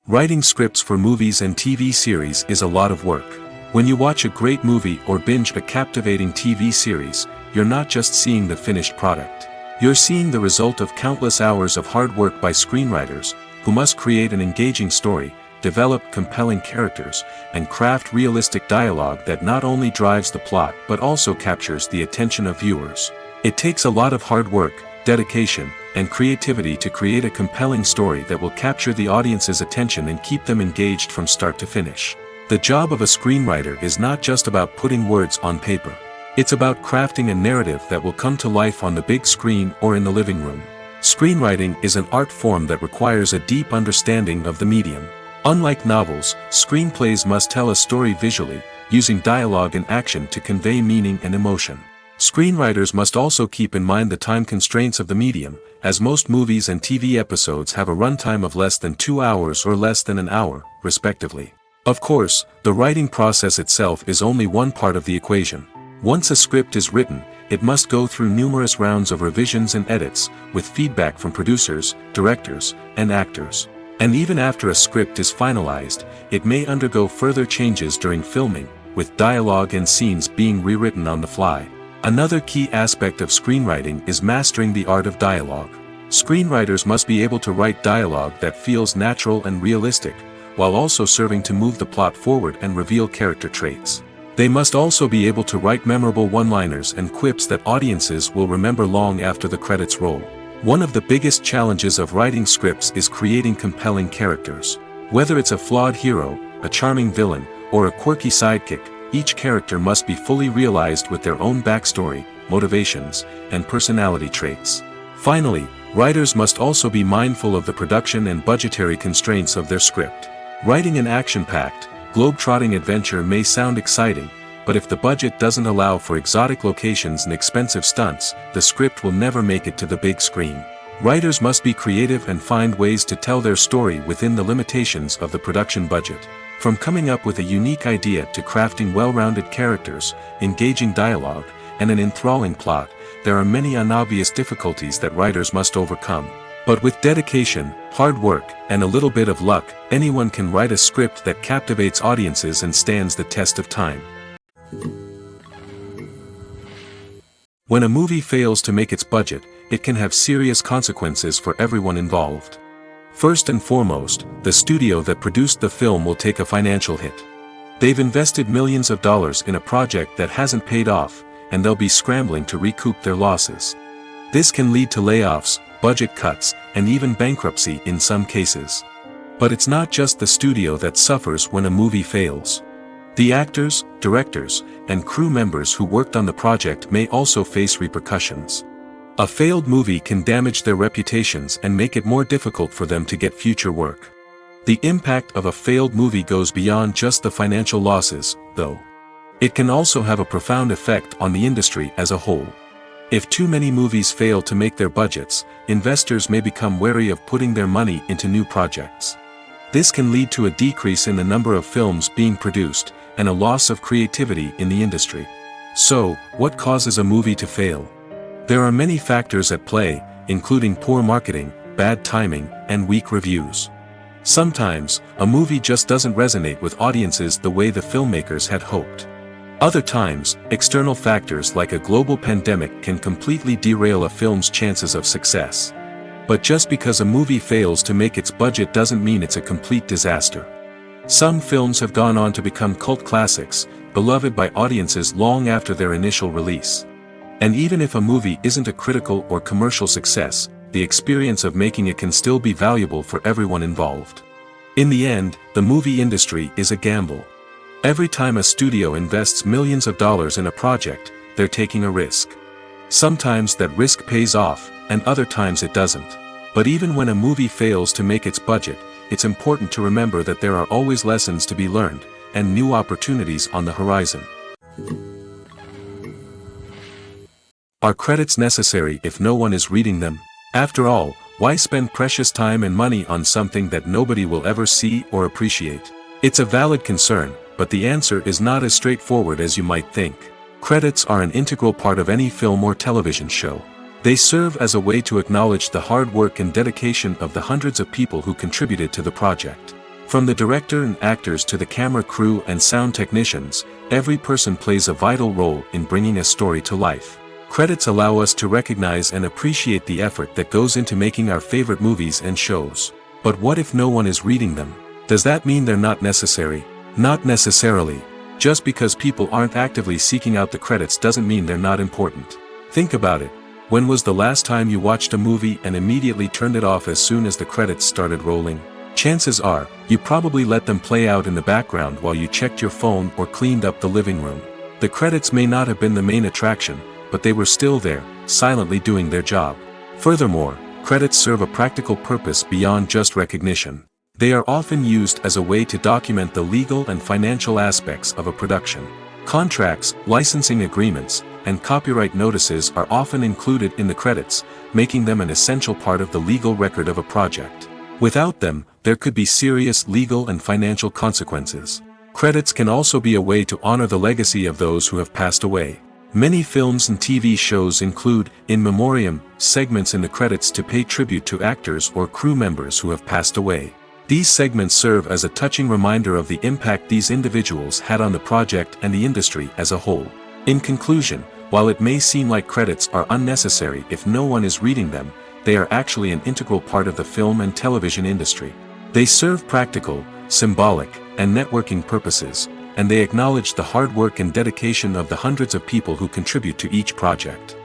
Writing scripts for movies and TV series is a lot of work. When you watch a great movie or binge a captivating TV series, you're not just seeing the finished product. You're seeing the result of countless hours of hard work by screenwriters, who must create an engaging story, develop compelling characters, and craft realistic dialogue that not only drives the plot but also captures the attention of viewers. It takes a lot of hard work, dedication, and creativity to create a compelling story that will capture the audience's attention and keep them engaged from start to finish. The job of a screenwriter is not just about putting words on paper. It's about crafting a narrative that will come to life on the big screen or in the living room. Screenwriting is an art form that requires a deep understanding of the medium. Unlike novels, screenplays must tell a story visually, using dialogue and action to convey meaning and emotion. Screenwriters must also keep in mind the time constraints of the medium, as most movies and TV episodes have a runtime of less than 2 hours or less than an hour, respectively. Of course, the writing process itself is only one part of the equation. Once a script is written, it must go through numerous rounds of revisions and edits, with feedback from producers, directors, and actors. And even after a script is finalized, it may undergo further changes during filming, with dialogue and scenes being rewritten on the fly. Another key aspect of screenwriting is mastering the art of dialogue. Screenwriters must be able to write dialogue that feels natural and realistic, while also serving to move the plot forward and reveal character traits. They must also be able to write memorable one-liners and quips that audiences will remember long after the credits roll. One of the biggest challenges of writing scripts is creating compelling characters. Whether it's a flawed hero, a charming villain, or a quirky sidekick, each character must be fully realized with their own backstory, motivations, and personality traits. Finally, writers must also be mindful of the production and budgetary constraints of their script. Writing an action-packed, globe-trotting adventure may sound exciting, but if the budget doesn't allow for exotic locations and expensive stunts, the script will never make it to the big screen. Writers must be creative and find ways to tell their story within the limitations of the production budget. From coming up with a unique idea to crafting well-rounded characters, engaging dialogue, and an enthralling plot, there are many unobvious difficulties that writers must overcome. But with dedication, hard work, and a little bit of luck, anyone can write a script that captivates audiences and stands the test of time. When a movie fails to make its budget, it can have serious consequences for everyone involved. First and foremost, the studio that produced the film will take a financial hit. They've invested millions of dollars in a project that hasn't paid off, and they'll be scrambling to recoup their losses. This can lead to layoffs, budget cuts, and even bankruptcy in some cases. But it's not just the studio that suffers when a movie fails. The actors, directors, and crew members who worked on the project may also face repercussions. A failed movie can damage their reputations and make it more difficult for them to get future work. The impact of a failed movie goes beyond just the financial losses, though. It can also have a profound effect on the industry as a whole. If too many movies fail to make their budgets, investors may become wary of putting their money into new projects. This can lead to a decrease in the number of films being produced, and a loss of creativity in the industry. So, what causes a movie to fail? There are many factors at play, including poor marketing, bad timing, and weak reviews. Sometimes, a movie just doesn't resonate with audiences the way the filmmakers had hoped. Other times, external factors like a global pandemic can completely derail a film's chances of success. But just because a movie fails to make its budget doesn't mean it's a complete disaster. Some films have gone on to become cult classics, beloved by audiences long after their initial release. And even if a movie isn't a critical or commercial success, the experience of making it can still be valuable for everyone involved. In the end, the movie industry is a gamble. Every time a studio invests millions of dollars in a project, they're taking a risk. Sometimes that risk pays off, and other times it doesn't. But even when a movie fails to make its budget, it's important to remember that there are always lessons to be learned, and new opportunities on the horizon. Are credits necessary if no one is reading them? After all, why spend precious time and money on something that nobody will ever see or appreciate? It's a valid concern, but the answer is not as straightforward as you might think. Credits are an integral part of any film or television show. They serve as a way to acknowledge the hard work and dedication of the hundreds of people who contributed to the project. From the director and actors to the camera crew and sound technicians, every person plays a vital role in bringing a story to life. Credits allow us to recognize and appreciate the effort that goes into making our favorite movies and shows. But what if no one is reading them? Does that mean they're not necessary? Not necessarily. Just because people aren't actively seeking out the credits doesn't mean they're not important. Think about it. When was the last time you watched a movie and immediately turned it off as soon as the credits started rolling? Chances are, you probably let them play out in the background while you checked your phone or cleaned up the living room. The credits may not have been the main attraction, but they were still there, silently doing their job. Furthermore, credits serve a practical purpose beyond just recognition. They are often used as a way to document the legal and financial aspects of a production. Contracts, licensing agreements, and copyright notices are often included in the credits, making them an essential part of the legal record of a project. Without them, there could be serious legal and financial consequences. Credits can also be a way to honor the legacy of those who have passed away. Many films and TV shows include, in memoriam, segments in the credits to pay tribute to actors or crew members who have passed away. These segments serve as a touching reminder of the impact these individuals had on the project and the industry as a whole. In conclusion, while it may seem like credits are unnecessary if no one is reading them, they are actually an integral part of the film and television industry. They serve practical, symbolic, and networking purposes, and they acknowledge the hard work and dedication of the hundreds of people who contribute to each project.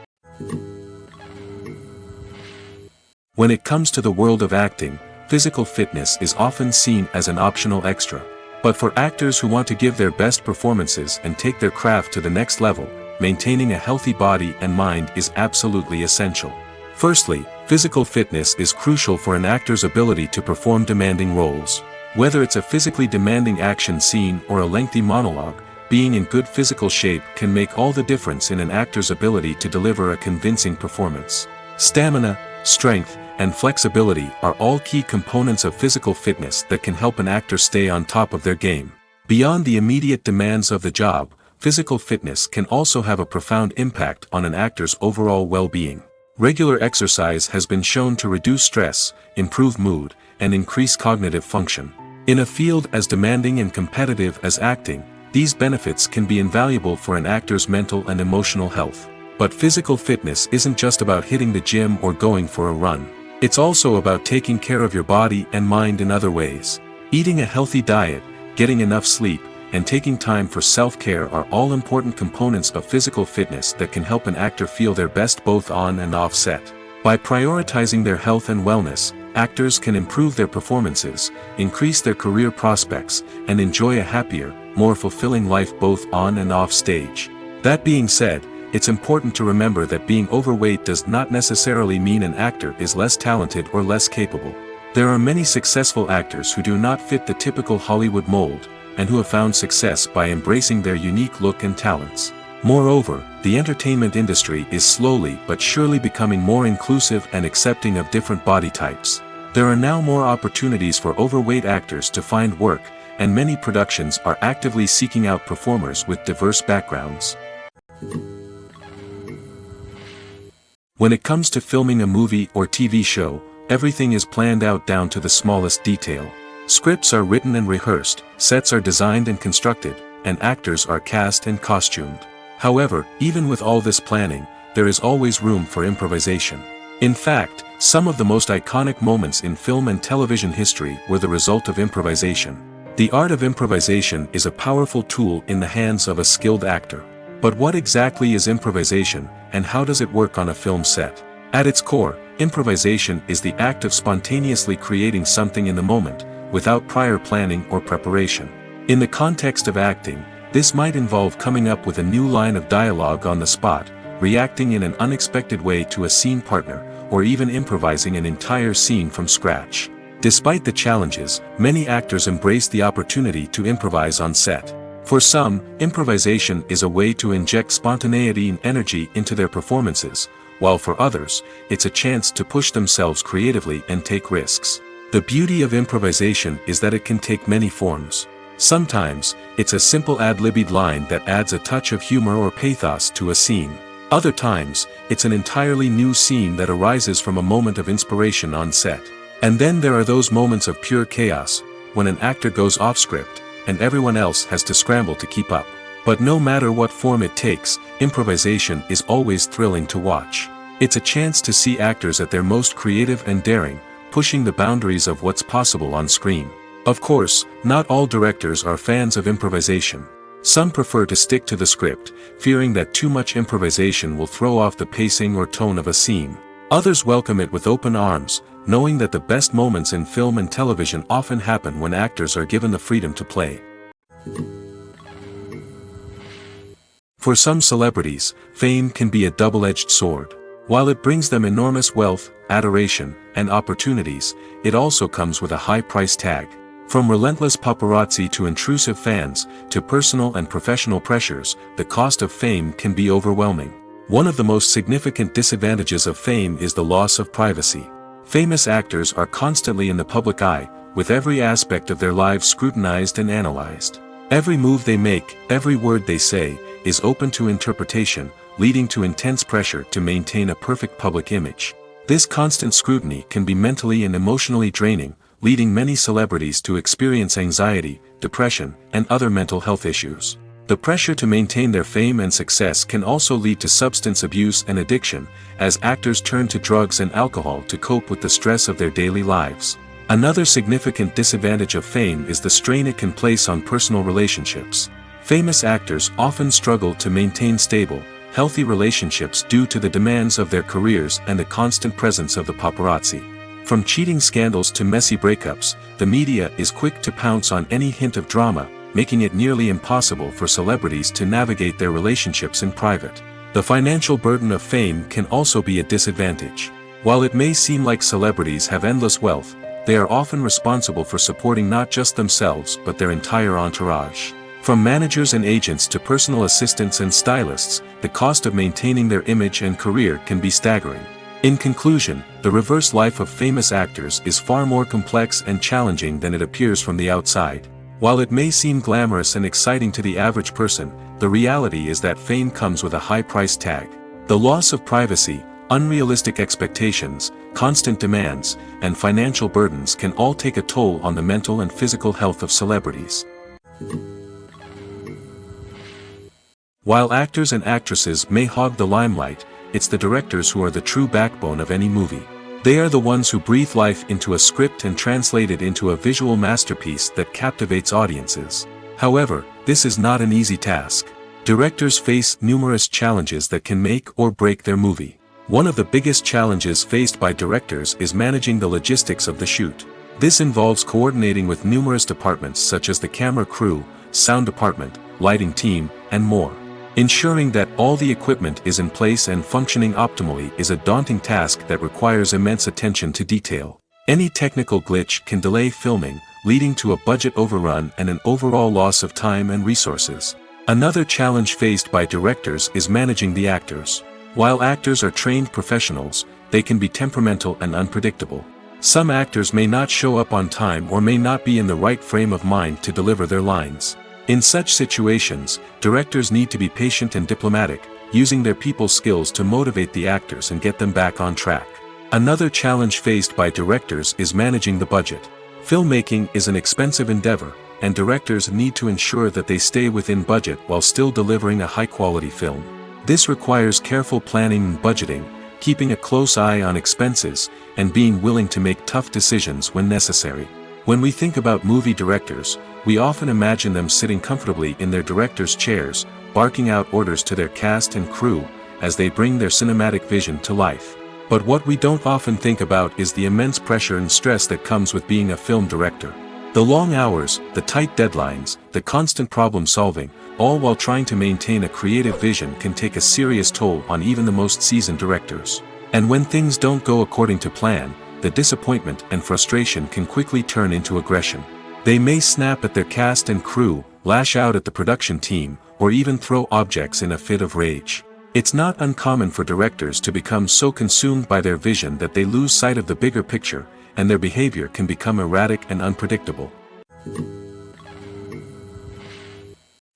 When it comes to the world of acting, physical fitness is often seen as an optional extra. But for actors who want to give their best performances and take their craft to the next level, maintaining a healthy body and mind is absolutely essential. Firstly, physical fitness is crucial for an actor's ability to perform demanding roles. Whether it's a physically demanding action scene or a lengthy monologue, being in good physical shape can make all the difference in an actor's ability to deliver a convincing performance. Stamina, strength, and flexibility are all key components of physical fitness that can help an actor stay on top of their game. Beyond the immediate demands of the job, physical fitness can also have a profound impact on an actor's overall well-being. Regular exercise has been shown to reduce stress, improve mood, and increase cognitive function. In a field as demanding and competitive as acting, these benefits can be invaluable for an actor's mental and emotional health. But physical fitness isn't just about hitting the gym or going for a run. It's also about taking care of your body and mind in other ways. Eating a healthy diet, getting enough sleep, and taking time for self-care are all important components of physical fitness that can help an actor feel their best both on and off set. By prioritizing their health and wellness, actors can improve their performances, increase their career prospects, and enjoy a happier, more fulfilling life both on and off stage. That being said, it's important to remember that being overweight does not necessarily mean an actor is less talented or less capable. There are many successful actors who do not fit the typical Hollywood mold, and who have found success by embracing their unique look and talents. Moreover, the entertainment industry is slowly but surely becoming more inclusive and accepting of different body types. There are now more opportunities for overweight actors to find work, and many productions are actively seeking out performers with diverse backgrounds. When it comes to filming a movie or TV show, everything is planned out down to the smallest detail. Scripts are written and rehearsed, sets are designed and constructed, and actors are cast and costumed. However, even with all this planning, there is always room for improvisation. In fact, some of the most iconic moments in film and television history were the result of improvisation. The art of improvisation is a powerful tool in the hands of a skilled actor. But what exactly is improvisation, and how does it work on a film set? At its core, improvisation is the act of spontaneously creating something in the moment, without prior planning or preparation. In the context of acting, this might involve coming up with a new line of dialogue on the spot, reacting in an unexpected way to a scene partner, or even improvising an entire scene from scratch. Despite the challenges, many actors embrace the opportunity to improvise on set. For some, improvisation is a way to inject spontaneity and energy into their performances, while for others, it's a chance to push themselves creatively and take risks. The beauty of improvisation is that it can take many forms. Sometimes, it's a simple ad-libbed line that adds a touch of humor or pathos to a scene. Other times, it's an entirely new scene that arises from a moment of inspiration on set. And then there are those moments of pure chaos, when an actor goes off script, and everyone else has to scramble to keep up. But no matter what form it takes, improvisation is always thrilling to watch. It's a chance to see actors at their most creative and daring, pushing the boundaries of what's possible on screen. Of course, not all directors are fans of improvisation. Some prefer to stick to the script, fearing that too much improvisation will throw off the pacing or tone of a scene. Others welcome it with open arms, knowing that the best moments in film and television often happen when actors are given the freedom to play. For some celebrities, fame can be a double-edged sword. While it brings them enormous wealth, adoration, and opportunities, it also comes with a high price tag. From relentless paparazzi to intrusive fans, to personal and professional pressures, the cost of fame can be overwhelming. One of the most significant disadvantages of fame is the loss of privacy. Famous actors are constantly in the public eye, with every aspect of their lives scrutinized and analyzed. Every move they make, every word they say, is open to interpretation, leading to intense pressure to maintain a perfect public image. This constant scrutiny can be mentally and emotionally draining, leading many celebrities to experience anxiety, depression, and other mental health issues. The pressure to maintain their fame and success can also lead to substance abuse and addiction, as actors turn to drugs and alcohol to cope with the stress of their daily lives. Another significant disadvantage of fame is the strain it can place on personal relationships. Famous actors often struggle to maintain stable, healthy relationships due to the demands of their careers and the constant presence of the paparazzi. From cheating scandals to messy breakups, the media is quick to pounce on any hint of drama, making it nearly impossible for celebrities to navigate their relationships in private. The financial burden of fame can also be a disadvantage. While it may seem like celebrities have endless wealth, they are often responsible for supporting not just themselves but their entire entourage. From managers and agents to personal assistants and stylists, the cost of maintaining their image and career can be staggering. In conclusion, the reverse life of famous actors is far more complex and challenging than it appears from the outside. While it may seem glamorous and exciting to the average person, the reality is that fame comes with a high price tag. The loss of privacy, unrealistic expectations, constant demands, and financial burdens can all take a toll on the mental and physical health of celebrities. While actors and actresses may hog the limelight, it's the directors who are the true backbone of any movie. They are the ones who breathe life into a script and translate it into a visual masterpiece that captivates audiences. However, this is not an easy task. Directors face numerous challenges that can make or break their movie. One of the biggest challenges faced by directors is managing the logistics of the shoot. This involves coordinating with numerous departments such as the camera crew, sound department, lighting team, and more. Ensuring that all the equipment is in place and functioning optimally is a daunting task that requires immense attention to detail. Any technical glitch can delay filming, leading to a budget overrun and an overall loss of time and resources. Another challenge faced by directors is managing the actors. While actors are trained professionals, they can be temperamental and unpredictable. Some actors may not show up on time or may not be in the right frame of mind to deliver their lines. In such situations, directors need to be patient and diplomatic, using their people skills to motivate the actors and get them back on track. Another challenge faced by directors is managing the budget. Filmmaking is an expensive endeavor, and directors need to ensure that they stay within budget while still delivering a high-quality film. This requires careful planning and budgeting, keeping a close eye on expenses, and being willing to make tough decisions when necessary. When we think about movie directors, we often imagine them sitting comfortably in their director's chairs, barking out orders to their cast and crew, as they bring their cinematic vision to life. But what we don't often think about is the immense pressure and stress that comes with being a film director. The long hours, the tight deadlines, the constant problem solving, all while trying to maintain a creative vision can take a serious toll on even the most seasoned directors. And when things don't go according to plan, the disappointment and frustration can quickly turn into aggression. They may snap at their cast and crew, lash out at the production team, or even throw objects in a fit of rage. It's not uncommon for directors to become so consumed by their vision that they lose sight of the bigger picture, and their behavior can become erratic and unpredictable.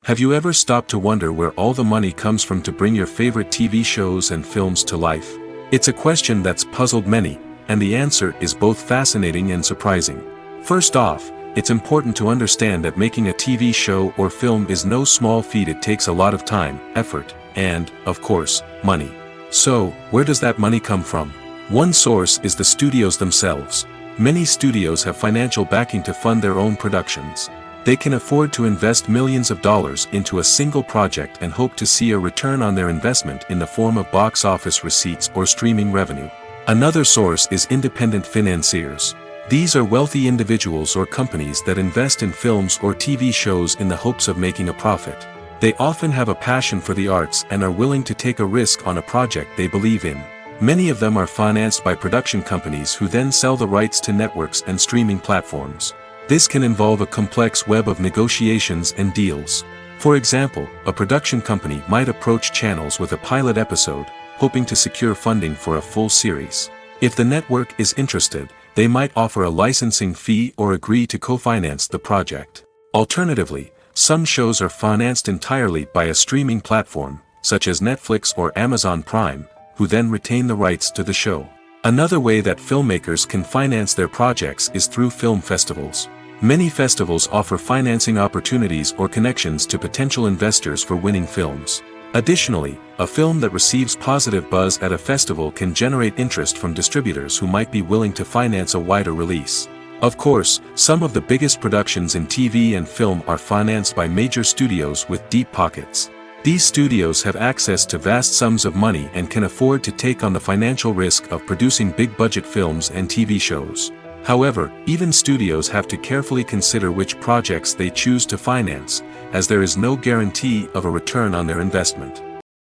Have you ever stopped to wonder where all the money comes from to bring your favorite TV shows and films to life? It's a question that's puzzled many, and the answer is both fascinating and surprising. First off, it's important to understand that making a TV show or film is no small feat. It takes a lot of time, effort, and, of course, money. So, where does that money come from? One source is the studios themselves. Many studios have financial backing to fund their own productions. They can afford to invest millions of dollars into a single project and hope to see a return on their investment in the form of box office receipts or streaming revenue. Another source is independent financiers. These are wealthy individuals or companies that invest in films or TV shows in the hopes of making a profit. They often have a passion for the arts and are willing to take a risk on a project they believe in. Many of them are financed by production companies who then sell the rights to networks and streaming platforms. This can involve a complex web of negotiations and deals. For example, a production company might approach channels with a pilot episode, hoping to secure funding for a full series. If the network is interested, they might offer a licensing fee or agree to co-finance the project. Alternatively, some shows are financed entirely by a streaming platform, such as Netflix or Amazon Prime, who then retain the rights to the show. Another way that filmmakers can finance their projects is through film festivals. Many festivals offer financing opportunities or connections to potential investors for winning films. Additionally, a film that receives positive buzz at a festival can generate interest from distributors who might be willing to finance a wider release. Of course, some of the biggest productions in TV and film are financed by major studios with deep pockets. These studios have access to vast sums of money and can afford to take on the financial risk of producing big-budget films and TV shows. However, even studios have to carefully consider which projects they choose to finance, as there is no guarantee of a return on their investment.